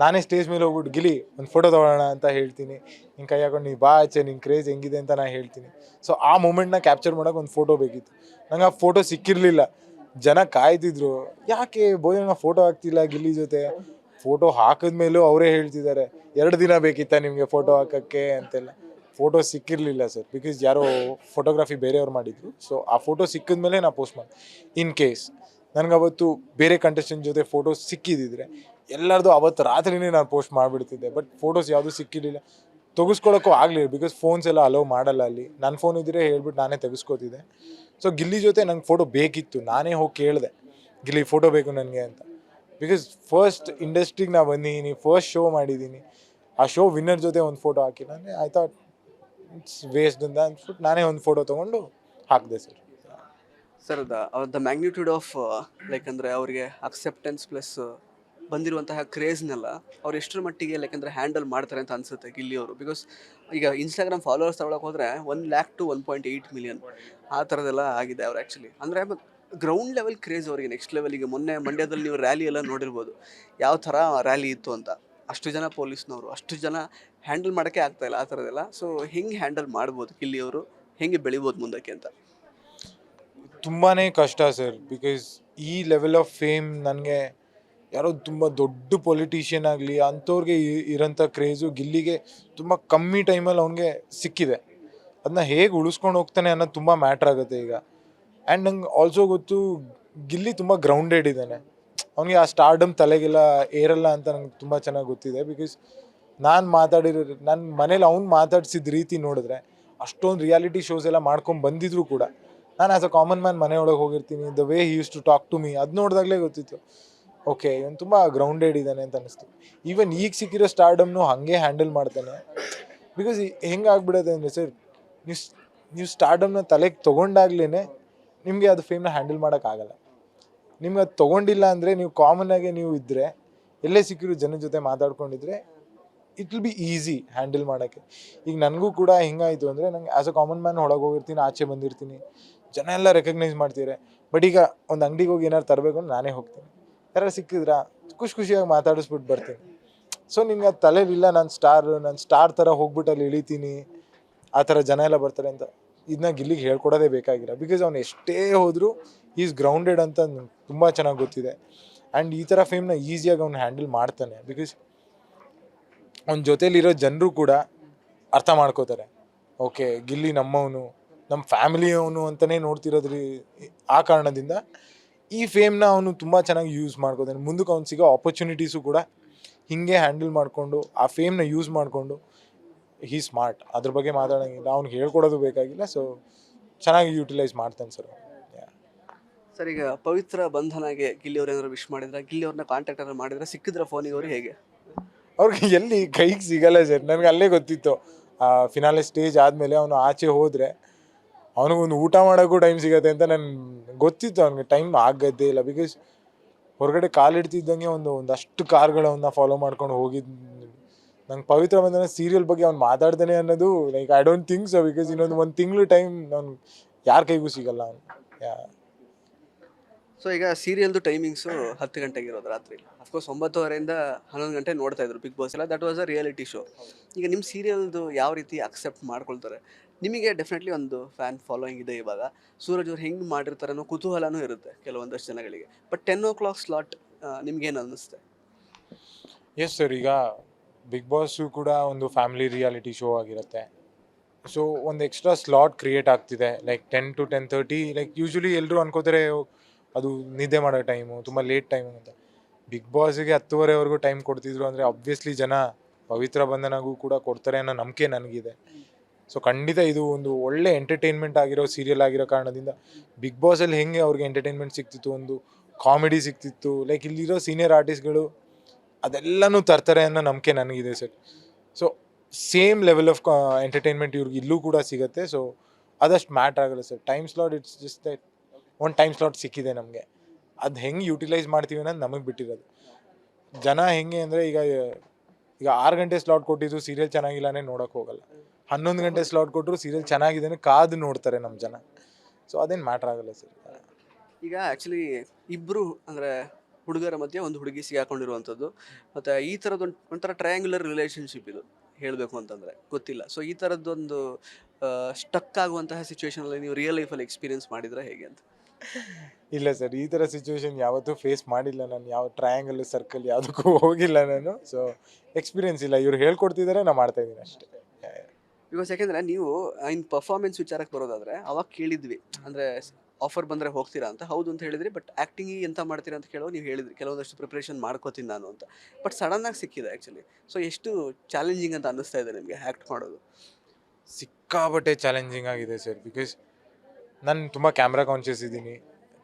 ನಾನೇ ಸ್ಟೇಜ್ ಮೇಲೆ ಹೋಗ್ಬಿಟ್ಟು ಗಿಲ್ಲಿ ಒಂದು ಫೋಟೋ ತೊಗೊಳ್ಳೋಣ ಅಂತ ಹೇಳ್ತೀನಿ. ನಿನ್ನ ಕೈ ಹಾಕೊಂಡು ನೀ ಬಾ ಆಚೆ, ನಿನ್ನ ಕ್ರೇಜ್ ಹೆಂಗಿದೆ ಅಂತ ನಾನು ಹೇಳ್ತೀನಿ. ಸೊ ಆ ಮೂಮೆಂಟ್ನ ಕ್ಯಾಪ್ಚರ್ ಮಾಡೋಕೆ ಒಂದು ಫೋಟೋ ಬೇಕಿತ್ತು. ನಂಗೆ ಆ ಫೋಟೋ ಸಿಕ್ಕಿರಲಿಲ್ಲ. ಜನ ಕಾಯ್ತಿದ್ರು, ಯಾಕೆ ಬೋಯಣ್ಣ ಫೋಟೋ ಹಾಕ್ತಿಲ್ಲ ಗಿಲ್ಲಿ ಜೊತೆ. ಫೋಟೋ ಹಾಕಿದ್ಮೇಲೂ ಅವರೇ ಹೇಳ್ತಿದ್ದಾರೆ 2 ದಿನ ಬೇಕಿತ್ತ ನಿಮಗೆ ಫೋಟೋ ಹಾಕೋಕ್ಕೆ ಅಂತೆಲ್ಲ. ಫೋಟೋ ಸಿಕ್ಕಿರಲಿಲ್ಲ ಸರ್, ಬಿಕಾಸ್ ಯಾರೋ ಫೋಟೋಗ್ರಫಿ ಬೇರೆಯವ್ರು ಮಾಡಿದ್ರು. ಸೊ ಆ ಫೋಟೋ ಸಿಕ್ಕಿದ್ಮೇಲೆ ನಾನು ಪೋಸ್ಟ್ ಮಾಡಿ, ಇನ್ ಕೇಸ್ ನನಗೆ ಅವತ್ತು ಬೇರೆ ಕಂಟೆಸ್ಟೆಂಟ್ ಜೊತೆ ಫೋಟೋ ಸಿಕ್ಕಿದ್ದಿದ್ರೆ ಎಲ್ಲರದು ಅವತ್ತು ರಾತ್ರಿನೇ ನಾನು ಪೋಸ್ಟ್ ಮಾಡಿಬಿಡ್ತಿದ್ದೆ. ಬಟ್ ಫೋಟೋಸ್ ಯಾವುದೂ ಸಿಕ್ಕಿರಲಿಲ್ಲ, ತೆಗೆಸ್ಕೊಳ್ಳೋಕ್ಕೂ ಆಗಲಿಲ್ಲ. ಬಿಕಾಸ್ ಫೋನ್ಸ್ ಎಲ್ಲ ಅಲೋ ಮಾಡಲ್ಲ ಅಲ್ಲಿ. ನನ್ನ ಫೋನ್ ಇದ್ದರೆ ಹೇಳ್ಬಿಟ್ಟು ನಾನೇ ತೆಗೆಸ್ಕೋತಿದ್ದೆ. ಸೊ ಗಿಲ್ಲಿ ಜೊತೆ ನಂಗೆ ಫೋಟೋ ಬೇಕಿತ್ತು. ನಾನೇ ಹೋಗಿ ಕೇಳಿದೆ, ಗಿಲ್ಲಿ ಫೋಟೋ ಬೇಕು ನನಗೆ ಅಂತ. ಬಿಕಾಸ್ ಫಸ್ಟ್ ಇಂಡಸ್ಟ್ರಿಗೆ ನಾನು ಬಂದಿದ್ದೀನಿ, ಫಸ್ಟ್ ಶೋ ಮಾಡಿದ್ದೀನಿ. ಆ ಶೋ ವಿನ್ನರ್ ಜೊತೆ ಒಂದು ಫೋಟೋ ಹಾಕಿಲ್ಲ ಅಂದರೆ ಐ ಥಾಟ್ ಇಟ್ಸ್ ವೇಸ್ಟ್ ಅಂತ ಅಂದ್ಬಿಟ್ಟು ನಾನೇ ಒಂದು ಫೋಟೋ ತೊಗೊಂಡು ಹಾಕಿದೆ sir. Sir, the magnitude of like ಅಂದರೆ ಅವರಿಗೆ ಅಕ್ಸೆಪ್ಟೆನ್ಸ್ ಪ್ಲಸ್ ಬಂದಿರುವಂತಹ ಕ್ರೇಜ್ನೆಲ್ಲ ಅವ್ರು ಎಷ್ಟರ ಮಟ್ಟಿಗೆ ಯಾಕೆಂದರೆ ಹ್ಯಾಂಡಲ್ ಮಾಡ್ತಾರೆ ಅಂತ ಅನಿಸುತ್ತೆ ಗಿಲ್ಲಿ ಅವರು? ಬಿಕಾಸ್ ಈಗ ಇನ್ಸ್ಟಾಗ್ರಾಮ್ ಫಾಲೋವರ್ಸ್ ತಗೊಳಕ್ಕೆ ಹೋದರೆ 1 lakh to 1.8 million ಆ ಥರದ್ದೆಲ್ಲ ಆಗಿದೆ ಅವ್ರು ಆ್ಯಕ್ಚುಲಿ. ಅಂದರೆ ಗ್ರೌಂಡ್ ಲೆವೆಲ್ ಕ್ರೇಜ್ ಅವರಿಗೆ ನೆಕ್ಸ್ಟ್ ಲೆವೆಲಿಗೆ. ಮೊನ್ನೆ ಮಂಡ್ಯದಲ್ಲಿ ನೀವು ರ್ಯಾಲಿ ಎಲ್ಲ ನೋಡಿರ್ಬೋದು, ಯಾವ ಥರ ರ್ಯಾಲಿ ಇತ್ತು ಅಂತ. ಅಷ್ಟು ಜನ ಪೊಲೀಸ್ನವರು, ಅಷ್ಟು ಜನ ಹ್ಯಾಂಡಲ್ ಮಾಡೋಕ್ಕೆ ಆಗ್ತಾಯಿಲ್ಲ ಆ ಥರದ್ದೆಲ್ಲ. ಸೊ ಹೆಂಗೆ ಹ್ಯಾಂಡಲ್ ಮಾಡ್ಬೋದು ಗಿಲ್ಲಿ ಅವರು, ಹೆಂಗೆ ಬೆಳಿಬೋದು ಮುಂದಕ್ಕೆ ಅಂತ? ತುಂಬಾ ಕಷ್ಟ ಸರ್. ಬಿಕಾಸ್ ಈ ಲೆವೆಲ್ ಆಫ್ ಫೇಮ್ ನನಗೆ ಯಾರೋ ತುಂಬ ದೊಡ್ಡ ಪೊಲಿಟಿಷಿಯನ್ ಆಗಲಿ ಅಂಥವ್ರಿಗೆ ಇರೋಂಥ ಕ್ರೇಜು ಗಿಲ್ಲಿಗೆ ತುಂಬ ಕಮ್ಮಿ ಟೈಮಲ್ಲಿ ಅವ್ನಿಗೆ ಸಿಕ್ಕಿದೆ. ಅದನ್ನ ಹೇಗೆ ಉಳಿಸ್ಕೊಂಡು ಹೋಗ್ತಾನೆ ಅನ್ನೋದು ತುಂಬ ಮ್ಯಾಟ್ರ್ ಆಗುತ್ತೆ ಈಗ. ಆ್ಯಂಡ್ ನಂಗೆ ಆಲ್ಸೋ ಗೊತ್ತು ಗಿಲ್ಲಿ ತುಂಬ ಗ್ರೌಂಡೆಡ್ ಇದ್ದಾನೆ. ಅವನಿಗೆ ಆ ಸ್ಟಾರ್ಡಮ್ ತಲೆಗೆಲ್ಲ ಏರಲ್ಲ ಅಂತ ನಂಗೆ ತುಂಬ ಚೆನ್ನಾಗಿ ಗೊತ್ತಿದೆ. ಬಿಕಾಸ್ ನಾನು ನನ್ನ ಮನೇಲಿ ಅವ್ನು ಮಾತಾಡ್ಸಿದ ರೀತಿ ನೋಡಿದ್ರೆ ಅಷ್ಟೊಂದು ರಿಯಾಲಿಟಿ ಶೋಸ್ ಎಲ್ಲ ಮಾಡ್ಕೊಂಡು ಬಂದಿದ್ರು ಕೂಡ ನಾನು ಆ್ಯಸ್ ಅ ಕಾಮನ್ ಮ್ಯಾನ್ ಮನೆಯೊಳಗೆ ಹೋಗಿರ್ತೀನಿ, the way he use to talk to me, ಅದು ನೋಡಿದಾಗಲೇ ಗೊತ್ತಿತ್ತು ಓಕೆ ಇವನು ತುಂಬ ಗ್ರೌಂಡೆಡ್ ಇದ್ದಾನೆ ಅಂತ ಅನ್ನಿಸ್ತು. ಈವನ್ ಈಗ ಸಿಕ್ಕಿರೋ ಸ್ಟಾರ್ಡಮ್ನು ಹಾಗೆ ಹ್ಯಾಂಡಲ್ ಮಾಡ್ತಾನೆ. ಬಿಕಾಸ್ ಹೆಂಗೆ ಆಗ್ಬಿಡೋದು ಅಂದರೆ ಸರ್, ನೀವು ಸ್ಟಾರ್ಡಮ್ನ ತಲೆಗೆ ತೊಗೊಂಡಾಗ್ಲೇ ನಿಮಗೆ ಅದು ಫೇಮ್ನ ಹ್ಯಾಂಡಲ್ ಮಾಡೋಕ್ಕಾಗಲ್ಲ. ನಿಮ್ಗೆ ಅದು ತೊಗೊಂಡಿಲ್ಲ ಅಂದರೆ ನೀವು ಕಾಮನ್ನಾಗೆ ನೀವು ಇದ್ದರೆ, ಎಲ್ಲೇ ಸಿಕ್ಕಿರೋ ಜನ ಜೊತೆ ಮಾತಾಡ್ಕೊಂಡಿದ್ರೆ it will be easy handle ಮಾಡೋಕ್ಕೆ. ಈಗ ನನಗೂ ಕೂಡ ಹಿಂಗಾಯಿತು ಅಂದರೆ ನಂಗೆ ಆ್ಯಸ್ ಅ ಕಾಮನ್ ಮ್ಯಾನ್ ಒಳಗೆ ಹೋಗಿರ್ತೀನಿ, ಆಚೆ ಬಂದಿರ್ತೀನಿ, ಜನ ಎಲ್ಲ ರೆಕಗ್ನೈಸ್ ಮಾಡ್ತಿದ್ದಾರೆ. ಬಟ್ ಈಗ ಒಂದು ಅಂಗಡಿಗೆ ಹೋಗಿ ಏನಾರು ತರಬೇಕು ಅಂದ್ರೆ ನಾನೇ ಹೋಗ್ತೀನಿ. ಯಾರು ಸಿಕ್ಕಿದ್ರಾ ಖುಷಿಯಾಗಿ ಮಾತಾಡಿಸ್ಬಿಟ್ಟು ಬರ್ತೀನಿ. ಸೊ ನಿಮ್ಗೆ ಅದು ತಲೆಲಿಲ್ಲ, ನಾನು ಸ್ಟಾರ್ ಥರ ಹೋಗ್ಬಿಟ್ಟು ಅಲ್ಲಿ ಇಳಿತೀನಿ, ಆ ಥರ ಜನ ಎಲ್ಲ ಬರ್ತಾರೆ ಅಂತ. ಇದನ್ನ ಗಿಲ್ಲಿಗೆ ಹೇಳ್ಕೊಡೋದೇ ಬೇಕಾಗಿಲ್ಲ. ಬಿಕಾಸ್ ಅವ್ನು ಎಷ್ಟೇ ಹೋದರೂ ಈಸ್ ಗ್ರೌಂಡೆಡ್ ಅಂತ ತುಂಬ ಚೆನ್ನಾಗಿ ಗೊತ್ತಿದೆ. ಆ್ಯಂಡ್ ಈ ಥರ ಫೇಮ್ನ ಈಸಿಯಾಗಿ ಅವ್ನು ಹ್ಯಾಂಡಲ್ ಮಾಡ್ತಾನೆ. ಬಿಕಾಸ್ ಅವ್ನ ಜೊತೇಲಿರೋ ಜನರು ಕೂಡ ಅರ್ಥ ಮಾಡ್ಕೋತಾರೆ. ಓಕೆ, ಗಿಲ್ಲಿ ನಮ್ಮವನು, ನಮ್ಮ ಫ್ಯಾಮಿಲಿಯವನು ಅಂತಲೇ ನೋಡ್ತಿರೋದ್ರಿ. ಆ ಕಾರಣದಿಂದ ಈ ಫೇಮ್ನ ಅವನು ತುಂಬ ಚೆನ್ನಾಗಿ ಯೂಸ್ ಮಾಡ್ಕೋತಾನೆ. ಮುಂದಕ್ಕೆ ಅವ್ನು ಸಿಗೋ ಆಪರ್ಚುನಿಟೀಸು ಕೂಡ ಹೀಗೆ ಹ್ಯಾಂಡಲ್ ಮಾಡಿಕೊಂಡು ಆ ಫೇಮ್ನ ಯೂಸ್ ಮಾಡಿಕೊಂಡು ಹೀ ಸ್ಮಾರ್ಟ್. ಅದ್ರ ಬಗ್ಗೆ ಮಾತಾಡೋಂಗಿಲ್ಲ, ಅವ್ನಿಗೆ ಹೇಳ್ಕೊಡೋದು ಬೇಕಾಗಿಲ್ಲ. ಸೊ ಚೆನ್ನಾಗಿ ಯೂಟಿಲೈಸ್ ಮಾಡ್ತಾನೆ ಸರ್. ಸರ್, ಈಗ ಪವಿತ್ರ ಬಂಧನಗೆ ಗಿಲ್ಲಿ ಅವ್ರು ಏನಾದ್ರು ವಿಶ್ ಮಾಡಿದ್ರೆ, ಗಿಲ್ಲಿ ಅವ್ರನ್ನ ಕಾಂಟ್ಯಾಕ್ಟ್ ಏನಾದ್ರು ಮಾಡಿದ್ರೆ, ಸಿಕ್ಕಿದ್ರ ಫೋನಿಗೆ ಅವ್ರು ಹೇಗೆ? ಅವ್ರಿಗೆ ಎಲ್ಲಿ ಕೈಗೆ ಸಿಗಲ್ಲ ಸರ್. ನನಗೆ ಅಲ್ಲೇ ಗೊತ್ತಿತ್ತು, ಫಿನಾಲೆ ಸ್ಟೇಜ್ ಆದಮೇಲೆ ಅವನು ಆಚೆ ಹೋದರೆ ಅವನಿಗೊಂದು ಊಟ ಮಾಡೋಕ್ಕೂ ಟೈಮ್ ಸಿಗುತ್ತೆ ಅಂತ ನನಗೆ ಗೊತ್ತಿತ್ತು. ಅವ್ನಿಗೆ ಟೈಮ್ ಆಗೋದೇ ಇಲ್ಲ. ಬಿಕಾಸ್ ಹೊರಗಡೆ ಕಾಲಿಡ್ತಿದ್ದಂಗೆ ಒಂದಷ್ಟು ಕಾರ್ಗಳವನ್ನ ಫಾಲೋ ಮಾಡ್ಕೊಂಡು ಹೋಗಿದ್ದು. ನಂಗೆ ಪವಿತ್ರ ಬಂಧನ ಸೀರಿಯಲ್ ಬಗ್ಗೆ ಅವ್ನು ಮಾತಾಡ್ತಾನೆ ಅನ್ನೋದು like I don't think so. Because ಒಂದು ತಿಂಗಳು ಟೈಮ್ ಅವ್ನು ಯಾರ ಕೈಗೂ ಸಿಗಲ್ಲ ಅವನು. ಸೊ ಈಗ ಸೀರಿಯಲ್ದು ಟೈಮಿಂಗ್ಸು 10 ಗಂಟೆಗೆ ಇರೋದು ರಾತ್ರಿ. ಅಫ್ಕೋರ್ಸ್ 9:30 11 ಗಂಟೆ ನೋಡ್ತಾ ಇದ್ರು ಬಿಗ್ ಬಾಸ್ ಎಲ್ಲ. That was a reality show. ಈಗ ನಿಮ್ಮ ಸೀರಿಯಲ್ದು ಯಾವ ರೀತಿ ಅಕ್ಸೆಪ್ಟ್ ಮಾಡ್ಕೊಳ್ತಾರೆ? ನಿಮಗೆ ಡೆಫಿನೆಟ್ಲಿ ಒಂದು ಫ್ಯಾನ್ ಫಾಲೋಯಿಂಗ್ ಇದೆ ಇವಾಗ. ಸೂರಜ್ ಅವ್ರು ಹೆಂಗೆ ಮಾಡಿರ್ತಾರೆ ಅನ್ನೋ ಕುತೂಹಲನೂ ಇರುತ್ತೆ ಕೆಲವೊಂದಷ್ಟು ಜನಗಳಿಗೆ. ಬಟ್ 10 o'clock ಸ್ಲಾಟ್ ನಿಮ್ಗೇನು ಅನ್ನಿಸುತ್ತೆ? ಎಸ್ ಸರ್, ಈಗ ಬಿಗ್ ಬಾಸು ಕೂಡ ಒಂದು ಫ್ಯಾಮಿಲಿ ರಿಯಾಲಿಟಿ ಶೋ ಆಗಿರುತ್ತೆ. ಸೊ ಒಂದು ಎಕ್ಸ್ಟ್ರಾ ಸ್ಲಾಟ್ ಕ್ರಿಯೇಟ್ ಆಗ್ತಿದೆ, ಲೈಕ್ 10 to 10:30. ಲೈಕ್ ಯೂಶ್ವಲಿ ಎಲ್ಲರೂ ಅನ್ಕೋತಾರೆ ಅದು ನಿದ್ದೆ ಮಾಡೋ ಟೈಮು, ತುಂಬ ಲೇಟ್ ಟೈಮು ಅಂತ. ಬಿಗ್ ಬಾಸ್ಗೆ 10:30ವರೆಗೂ ಟೈಮ್ ಕೊಡ್ತಿದ್ರು ಅಂದರೆ ಆಬ್ವಿಯಸ್ಲಿ ಜನ ಪವಿತ್ರ ಬಂಧನಗೂ ಕೂಡ ಕೊಡ್ತಾರೆ ಅನ್ನೋ ನಂಬಿಕೆ ನನಗಿದೆ. ಸೊ ಖಂಡಿತ ಇದು ಒಂದು ಒಳ್ಳೆ ಎಂಟರ್ಟೈನ್ಮೆಂಟ್ ಆಗಿರೋ ಸೀರಿಯಲ್ ಆಗಿರೋ ಕಾರಣದಿಂದ ಬಿಗ್ ಬಾಸಲ್ಲಿ ಹೆಂಗೆ ಅವ್ರಿಗೆ ಎಂಟರ್ಟೈನ್ಮೆಂಟ್ ಸಿಗ್ತಿತ್ತು, ಒಂದು ಕಾಮಿಡಿ ಸಿಗ್ತಿತ್ತು, ಲೈಕ್ ಇಲ್ಲಿರೋ ಸೀನಿಯರ್ ಆರ್ಟಿಸ್ಟ್ಗಳು ಅದೆಲ್ಲನೂ ತರ್ತಾರೆ ಅನ್ನೋ ನಂಬಿಕೆ ನನಗಿದೆ sir. So same level of entertainment ಇವ್ರಿಗೆ ಇಲ್ಲೂ ಕೂಡ ಸಿಗುತ್ತೆ. ಸೊ ಅದಷ್ಟು ಮ್ಯಾಟ್ರ್ ಆಗಲ್ಲ sir. Time slot it's just that ಒಂದು ಟೈಮ್ ಸ್ಲಾಟ್ ಸಿಕ್ಕಿದೆ ನಮಗೆ. ಅದು ಹೆಂಗೆ ಯೂಟಿಲೈಸ್ ಮಾಡ್ತೀವಿ ಅನ್ನೋದು ನಮಗೆ ಬಿಟ್ಟಿರೋದು. ಜನ ಹೆಂಗೆ ಅಂದರೆ ಈಗ 6 ಗಂಟೆ ಸ್ಲಾಟ್ ಕೊಟ್ಟಿದ್ದು ಸೀರಿಯಲ್ ಚೆನ್ನಾಗಿಲ್ಲನೇ ನೋಡೋಕೆ ಹೋಗಲ್ಲ. 11 ಗಂಟೆ ಸ್ಲಾಟ್ ಕೊಟ್ಟರು ಸೀರಿಯಲ್ ಚೆನ್ನಾಗಿದೆ ಕಾದು ನೋಡ್ತಾರೆ ನಮ್ಮ ಜನ. ಸೊ ಅದೇನು ಮ್ಯಾಟ್ರ್ ಆಗಲ್ಲ ಸರ್. ಈಗ ಆ್ಯಕ್ಚುಲಿ ಇಬ್ಬರು ಅಂದರೆ ಹುಡುಗರ ಮಧ್ಯೆ ಒಂದು ಹುಡುಗಿ ಸಿಗಾಕೊಂಡಿರುವಂಥದ್ದು, ಮತ್ತು ಈ ಥರದ್ದೊಂದು ಒಂಥರ ಟ್ರಯಾಂಗ್ಯುಲರ್ ರಿಲೇಷನ್ಶಿಪ್ ಇದು ಹೇಳಬೇಕು ಅಂತಂದರೆ, ಗೊತ್ತಿಲ್ಲ. ಸೊ ಈ ಥರದ್ದೊಂದು ಸ್ಟಕ್ ಆಗುವಂತಹ ಸಿಚುವೇಶನಲ್ಲಿ ನೀವು ರಿಯಲ್ ಲೈಫಲ್ಲಿ ಎಕ್ಸ್ಪೀರಿಯನ್ಸ್ ಮಾಡಿದ್ರೆ ಹೇಗೆ ಅಂತ? ಇಲ್ಲ ಸರ್, ಈ ಥರ ಸಿಚುವೇಶನ್ ಯಾವತ್ತೂ ಫೇಸ್ ಮಾಡಿಲ್ಲ ನಾನು. ಯಾವ ಟ್ರಯಾಂಗಲ್ ಸರ್ಕಲ್ ಯಾವುದಕ್ಕೂ ಹೋಗಿಲ್ಲ ನಾನು. ಸೊ ಎಕ್ಸ್ಪೀರಿಯನ್ಸ್ ಇಲ್ಲ. ಇವ್ರು ಹೇಳ್ಕೊಡ್ತಿದ್ದಾರೆ, ನಾನು ಮಾಡ್ತಾಯಿದ್ದೀನಿ ಅಷ್ಟೇ. ಬಿಕಾಸ್ ಯಾಕೆಂದರೆ ನೀವು ಇನ್ ಪರ್ಫಾರ್ಮೆನ್ಸ್ ವಿಚಾರಕ್ಕೆ ಬರೋದಾದರೆ ಅವಾಗ ಕೇಳಿದ್ವಿ, ಅಂದರೆ ಆಫರ್ ಬಂದರೆ ಹೋಗ್ತೀರಾ ಅಂತ. ಹೌದು ಅಂತ ಹೇಳಿದ್ರಿ. ಬಟ್ ಆ್ಯಕ್ಟಿಂಗಿಗೆ ಎಂತ ಮಾಡ್ತೀರಾ ಅಂತ ಕೇಳೋ ನೀವು ಹೇಳಿದ್ರಿ ಕೆಲವೊಂದಷ್ಟು ಪ್ರಿಪ್ರೇಷನ್ ಮಾಡ್ಕೋತೀನಿ ನಾನು ಅಂತ. ಬಟ್ ಸಡನ್ನಾಗಿ ಸಿಕ್ಕಿದೆ ಆ್ಯಕ್ಚುಲಿ. ಸೊ ಎಷ್ಟು ಚಾಲೆಂಜಿಂಗ್ ಅಂತ ಅನ್ನಿಸ್ತಾ ಇದೆ ನಿಮಗೆ ಆ್ಯಕ್ಟ್ ಮಾಡೋದು? ಸಿಕ್ಕಾಬಟ್ಟೆ ಚಾಲೆಂಜಿಂಗ್ ಆಗಿದೆ ಸರ್. ಬಿಕಾಸ್ ನಾನು ತುಂಬ ಕ್ಯಾಮ್ರಾ ಕಾನ್ಷಿಯಸ್ ಇದ್ದೀನಿ.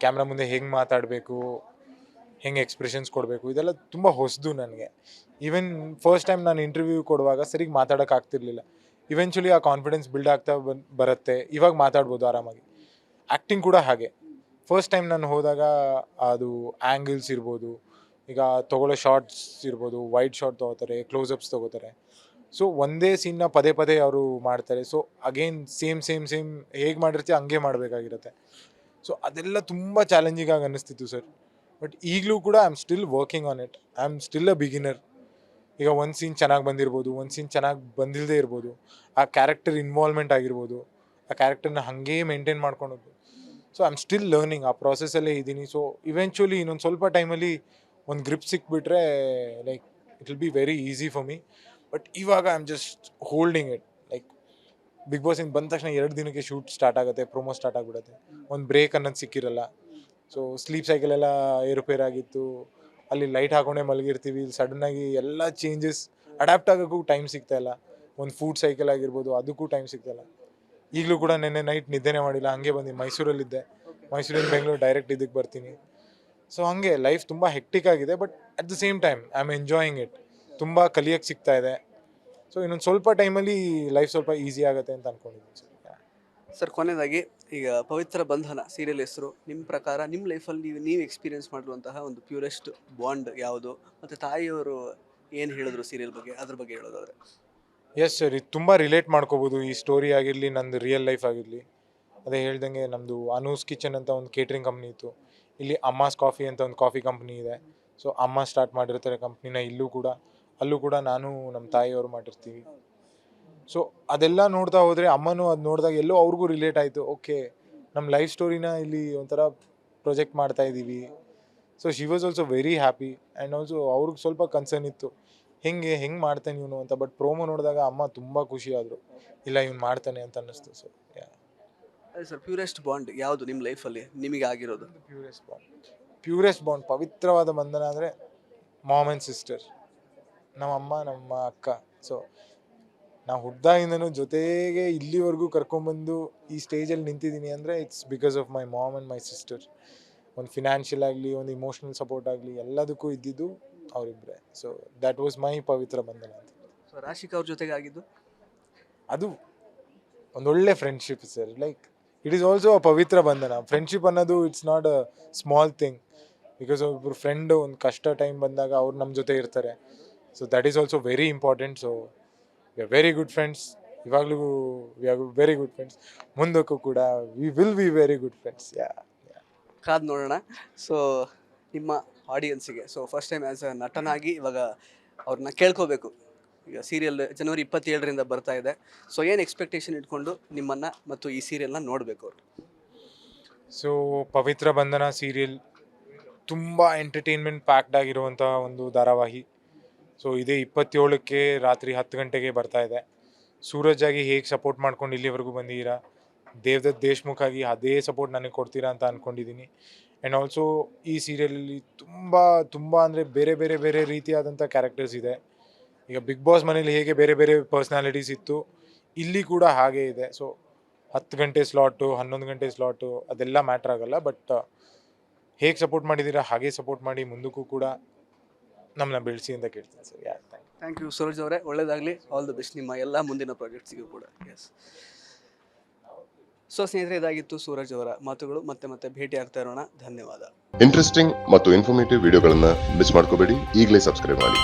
ಕ್ಯಾಮ್ರಾ ಮುಂದೆ ಹೆಂಗೆ ಮಾತಾಡಬೇಕು, ಹೆಂಗೆ ಎಕ್ಸ್ಪ್ರೆಷನ್ಸ್ ಕೊಡಬೇಕು, ಇದೆಲ್ಲ ತುಂಬ ಹೊಸದು ನನಗೆ. ಈವನ್ ಫಸ್ಟ್ ಟೈಮ್ ನಾನು ಇಂಟರ್ವ್ಯೂ ಕೊಡುವಾಗ ಸರಿಗೆ ಮಾತಾಡೋಕ್ಕಾಗ್ತಿರ್ಲಿಲ್ಲ. ಇವೆಂಚುಲಿ ಆ ಕಾನ್ಫಿಡೆನ್ಸ್ ಬಿಲ್ಡ್ ಆಗ್ತಾ ಬರುತ್ತೆ. ಇವಾಗ ಮಾತಾಡ್ಬೋದು ಆರಾಮಾಗಿ. ಆ್ಯಕ್ಟಿಂಗ್ ಕೂಡ ಹಾಗೆ. ಫಸ್ಟ್ ಟೈಮ್ ನಾನು ಹೋದಾಗ ಅದು ಆ್ಯಂಗಲ್ಸ್ ಇರ್ಬೋದು, ಈಗ ತೊಗೊಳ್ಳೋ ಶಾರ್ಟ್ಸ್ ಇರ್ಬೋದು, ವೈಡ್ ಶಾರ್ಟ್ ತೊಗೋತಾರೆ, ಕ್ಲೋಸಪ್ಸ್ ತೊಗೋತಾರೆ. ಸೊ ಒಂದೇ ಸೀನ್ನ ಪದೇ ಪದೇ ಅವರು ಮಾಡ್ತಾರೆ. ಸೊ ಅಗೇನ್ ಸೇಮ್ ಹೇಗೆ ಮಾಡಿರ್ತೀವಿ ಹಂಗೆ ಮಾಡಬೇಕಾಗಿರುತ್ತೆ. ಸೊ ಅದೆಲ್ಲ ತುಂಬ ಚಾಲೆಂಜಿಂಗ್ ಆಗಿ ಅನ್ನಿಸ್ತಿತ್ತು ಸರ್. ಬಟ್ ಈಗಲೂ ಕೂಡ I am still working on it. I am still a beginner. ಈಗ ಒಂದು ಸೀನ್ ಚೆನ್ನಾಗಿ ಬಂದಿರ್ಬೋದು, ಒಂದು ಸೀನ್ ಚೆನ್ನಾಗಿ ಬಂದಿಲ್ಲದೆ ಇರ್ಬೋದು. ಆ ಕ್ಯಾರೆಕ್ಟರ್ ಇನ್ವಾಲ್ವ್ಮೆಂಟ್ ಆಗಿರ್ಬೋದು, ಆ ಕ್ಯಾರೆಕ್ಟರ್ನ ಹಾಗೇ ಮೇಂಟೈನ್ ಮಾಡ್ಕೊಂಡು. So I am still learning. ಆ ಪ್ರಾಸೆಸ್ಸಲ್ಲೇ ಇದ್ದೀನಿ. ಸೊ ಇವೆಂಚುಲಿ ಇನ್ನೊಂದು ಸ್ವಲ್ಪ ಟೈಮಲ್ಲಿ ಒಂದು ಗ್ರಿಪ್ ಸಿಕ್ಬಿಟ್ರೆ like it will be very easy for me. But ಇವಾಗ I am just holding it. Like Bigg ಬಾಸಿಂದ ಬಂದ ತಕ್ಷಣ 2 ದಿನಕ್ಕೆ ಶೂಟ್ ಸ್ಟಾರ್ಟ್ ಆಗುತ್ತೆ, ಪ್ರೊಮೋ ಸ್ಟಾರ್ಟ್ ಆಗಿಬಿಡುತ್ತೆ. ಒಂದು ಬ್ರೇಕ್ ಅನ್ನೋದು ಸಿಕ್ಕಿರಲ್ಲ. So sleep ಸೈಕಲೆಲ್ಲ ಏರುಪೇರಾಗಿತ್ತು. ಅಲ್ಲಿ ಲೈಟ್ ಹಾಕೊಂಡೇ ಮಲಗಿರ್ತೀವಿ. ಸಡನ್ನಾಗಿ ಎಲ್ಲ ಚೇಂಜಸ್ ಅಡ್ಯಾಪ್ಟ್ ಆಗೋಕ್ಕೂ ಟೈಮ್ ಸಿಗ್ತಾಯಿಲ್ಲ. ಒಂದು ಫುಡ್ ಸೈಕಲ್ ಆಗಿರ್ಬೋದು, ಅದಕ್ಕೂ ಟೈಮ್ ಸಿಗ್ತಾಯಿಲ್ಲ. ಈಗಲೂ ಕೂಡ ನೆನ್ನೆ ನೈಟ್ ನಿದ್ದೆನೇ ಮಾಡಿಲ್ಲ, ಹಂಗೆ ಬಂದು ಮೈಸೂರಲ್ಲಿದ್ದೆ. ಮೈಸೂರಿಂದ ಬೆಂಗಳೂರು ಡೈರೆಕ್ಟ್ ಇದಕ್ಕೆ ಬರ್ತೀನಿ. ಸೊ ಹಾಗೆ ಲೈಫ್ ತುಂಬ ಹೆಕ್ಟಿಕ್ ಆಗಿದೆ. But at the same time I am enjoying it. ತುಂಬ ಕಲಿಯೋಕ್ಕೆ ಸಿಗ್ತಾ ಇದೆ. ಸೊ ಇನ್ನೊಂದು ಸ್ವಲ್ಪ ಟೈಮಲ್ಲಿ ಲೈಫ್ ಸ್ವಲ್ಪ ಈಸಿ ಆಗುತ್ತೆ ಅಂತ ಅಂದ್ಕೊಂಡಿದ್ದೀನಿ ಸರ್. ಸರ್, ಕೊನೆಯದಾಗಿ ಈಗ ಪವಿತ್ರ ಬಂಧನ ಸೀರಿಯಲ್ ಹೆಸರು, ನಿಮ್ಮ ಪ್ರಕಾರ ನಿಮ್ಮ ಲೈಫಲ್ಲಿ ನೀವು ಎಕ್ಸ್ಪೀರಿಯನ್ಸ್ ಮಾಡಿರುವಂತಹ ಒಂದು ಪ್ಯೂರೆಸ್ಟ್ ಬಾಂಡ್ ಯಾವುದು? ಮತ್ತು ತಾಯಿಯವರು ಏನು ಹೇಳಿದ್ರು ಸೀರಿಯಲ್ ಬಗ್ಗೆ, ಅದ್ರ ಬಗ್ಗೆ ಹೇಳೋದಾದರೆ? ಎಸ್ ಸರ್, ಇದು ತುಂಬ ರಿಲೇಟ್ ಮಾಡ್ಕೋಬೋದು. ಈ ಸ್ಟೋರಿ ಆಗಿರಲಿ, ನಂದು ರಿಯಲ್ ಲೈಫ್ ಆಗಿರಲಿ. ಅದೇ ಹೇಳ್ದಂಗೆ ನಮ್ಮದು ಅನೂಸ್ ಕಿಚನ್ ಅಂತ ಒಂದು ಕೇಟ್ರಿಂಗ್ ಕಂಪ್ನಿ ಇತ್ತು. ಇಲ್ಲಿ ಅಮ್ಮಾಸ್ ಕಾಫಿ ಅಂತ ಒಂದು ಕಾಫಿ ಕಂಪ್ನಿ ಇದೆ. ಸೊ ಅಮ್ಮ ಸ್ಟಾರ್ಟ್ ಮಾಡಿರ್ತಾರೆ ಕಂಪ್ನಿನ. ಅಲ್ಲೂ ಕೂಡ ನಾನು ನಮ್ಮ ತಾಯಿಯವರು ಮಾಡಿರ್ತೀವಿ. ಸೊ ಅದೆಲ್ಲ ನೋಡ್ತಾ ಹೋದರೆ ಅಮ್ಮನೂ ಅದು ನೋಡಿದಾಗ ಎಲ್ಲೋ ಅವ್ರಿಗೂ ರಿಲೇಟ್ ಆಯಿತು. ಓಕೆ, ನಮ್ಮ ಲೈಫ್ ಸ್ಟೋರಿನ ಇಲ್ಲಿ ಒಂಥರ ಪ್ರೊಜೆಕ್ಟ್ ಮಾಡ್ತಾ ಇದ್ದೀವಿ. So she was also very happy. And also ಅವ್ರಿಗೆ ಸ್ವಲ್ಪ ಕನ್ಸರ್ನ್ ಇತ್ತು, ಹೆಂಗೆ ಮಾಡ್ತಾನೆ ಇವನು ಅಂತ. ಬಟ್ ಪ್ರೋಮೋ ನೋಡಿದಾಗ ಅಮ್ಮ ತುಂಬ ಖುಷಿ ಆದರು, ಇಲ್ಲ ಇವ್ನು ಮಾಡ್ತಾನೆ ಅಂತ ಅನ್ನಿಸ್ತು. ಸೊ ಅದೇ ಸರ್, ಪ್ಯೂರೆಸ್ಟ್ ಬಾಂಡ್ ಯಾವುದು ನಿಮ್ಮ ಲೈಫಲ್ಲಿ ನಿಮಗೆ ಆಗಿರೋದು? ಪ್ಯೂರೆಸ್ಟ್ ಬಾಂಡ್ ಪವಿತ್ರವಾದ ಬಂಧನ ಅಂದರೆ ಮಾಮ್ ಆ್ಯಂಡ್ ಸಿಸ್ಟರ್, ನಮ್ಮ ಅಮ್ಮ ನಮ್ಮ ಅಕ್ಕ. ಸೊ ನಾವು ಹುಟ್ಟಿದಾಗಿಂದನೂ ಜೊತೆಗೆ ಇಲ್ಲಿವರೆಗೂ ಕರ್ಕೊಂಬಂದು ಈ ಸ್ಟೇಜಲ್ಲಿ ನಿಂತಿದ್ದೀನಿ ಅಂದರೆ it's because of my mom and my sister. ಒಂದು ಫಿನಾನ್ಷಿಯಲ್ ಆಗಲಿ, ಒಂದು ಇಮೋಷ್ನಲ್ ಸಪೋರ್ಟ್ ಆಗಲಿ, ಎಲ್ಲದಕ್ಕೂ ಇದ್ದಿದ್ದು ಅವರಿಬ್ಬರೇ. ಸೊ ದ್ಯಾಟ್ ವಾಸ್ ಮೈ ಪವಿತ್ರ ಬಂಧನ ಅಂತ. ಸೊ ರಾಶಿಕಾ ಅವ್ರ ಜೊತೆಗೆ ಆಗಿದ್ದು ಅದು ಒಂದೊಳ್ಳೆ friendship sir. Like it is also a ಪವಿತ್ರ ಬಂಧನ. ಫ್ರೆಂಡ್ಶಿಪ್ ಅನ್ನೋದು it's not a small thing. Because ಒಬ್ಬರು ಫ್ರೆಂಡು ಒಂದು ಕಷ್ಟ ಟೈಮ್ ಬಂದಾಗ ಅವ್ರು ನಮ್ಮ ಜೊತೆ ಇರ್ತಾರೆ. So that is also very important. So we are very good friends. ಇವಾಗಲೂ we are very good friends. ಮುಂದಕ್ಕೂ ಕೂಡ we will be very good friends. ಕಾದು ನೋಡೋಣ. ಸೊ ನಿಮ್ಮ ಆಡಿಯನ್ಸಿಗೆ, so first time as a ನಟನಾಗಿ ಇವಾಗ ಅವ್ರನ್ನ ಕೇಳ್ಕೋಬೇಕು. ಈಗ ಸೀರಿಯಲ್ ಜನವರಿ 27ರಿಂದ ಬರ್ತಾ ಇದೆ. ಸೊ ಏನು ಎಕ್ಸ್ಪೆಕ್ಟೇಷನ್ ಇಟ್ಕೊಂಡು ನಿಮ್ಮನ್ನು ಮತ್ತು ಈ ಸೀರಿಯಲ್ನ ನೋಡಬೇಕು ಅವರು? ಸೊ ಪವಿತ್ರ ಬಂಧನ ಸೀರಿಯಲ್ ತುಂಬ ಎಂಟರ್ಟೈನ್ಮೆಂಟ್ ಪ್ಯಾಕ್ಡ್ ಆಗಿರುವಂಥ ಒಂದು ಧಾರಾವಾಹಿ. ಸೊ ಇದೇ 27ಕ್ಕೆ ರಾತ್ರಿ 10 ಗಂಟೆಗೆ ಬರ್ತಾ ಇದೆ. ಸೂರಜ್ ಆಗಿ ಹೇಗೆ ಸಪೋರ್ಟ್ ಮಾಡ್ಕೊಂಡು ಇಲ್ಲಿವರೆಗೂ ಬಂದಿದ್ದೀರಾ, ದೇವದತ್ ದೇಶ್ಮುಖ್ ಆಗಿ ಅದೇ ಸಪೋರ್ಟ್ ನನಗೆ ಕೊಡ್ತೀರಾ ಅಂತ ಅಂದ್ಕೊಂಡಿದ್ದೀನಿ. ಆ್ಯಂಡ್ ಆಲ್ಸೋ ಈ ಸೀರಿಯಲಲ್ಲಿ ತುಂಬ ಅಂದರೆ ಬೇರೆ ರೀತಿಯಾದಂಥ ಕ್ಯಾರೆಕ್ಟರ್ಸ್ ಇದೆ. ಈಗ ಬಿಗ್ ಬಾಸ್ ಮನೇಲಿ ಹೇಗೆ ಬೇರೆ ಪರ್ಸ್ನಾಲಿಟೀಸ್ ಇತ್ತು, ಇಲ್ಲಿ ಕೂಡ ಹಾಗೇ ಇದೆ. ಸೊ 10 ಗಂಟೆ ಸ್ಲಾಟು, 11 ಗಂಟೆ ಸ್ಲಾಟು ಅದೆಲ್ಲ ಮ್ಯಾಟ್ರ್ ಆಗಲ್ಲ. ಬಟ್ ಹೇಗೆ ಸಪೋರ್ಟ್ ಮಾಡಿದ್ದೀರಾ ಹಾಗೆ ಸಪೋರ್ಟ್ ಮಾಡಿ ಮುಂದಕ್ಕೂ ಕೂಡ ನಮ್ಮನ್ನ ಬೆಳೆಸಿ ಅಂತ ಕೇಳ್ತೀನಿ ಸರ್. ಥ್ಯಾಂಕ್ ಯು ಸೂರಜ್ ಅವರೇ, ಒಳ್ಳೆಯದಾಗಲಿ, ಆಲ್ ದ ಬೆಸ್ಟ್ ನಿಮ್ಮ ಎಲ್ಲ ಮುಂದಿನ ಪ್ರಾಜೆಕ್ಟ್ಸಿಗೂ ಕೂಡ. ಎಸ್. ಸೊ ಸ್ನೇಹಿತರೆ, ಇದಾಗಿತ್ತು ಸೂರಜ್ ಅವರ ಮಾತುಗಳು. ಮತ್ತೆ ಭೇಟಿ ಆಗ್ತಾ ಇರೋಣ. ಧನ್ಯವಾದ. ಇಂಟ್ರೆಸ್ಟಿಂಗ್ ಮತ್ತು ಇನ್ಫಾರ್ಮೇಟಿವ್ ವಿಡಿಯೋಗಳನ್ನು ಮಿಸ್ ಮಾಡ್ಕೋಬೇಡಿ. ಈಗಲೇ ಸಬ್ಸ್ಕ್ರೈಬ್ ಮಾಡಿ.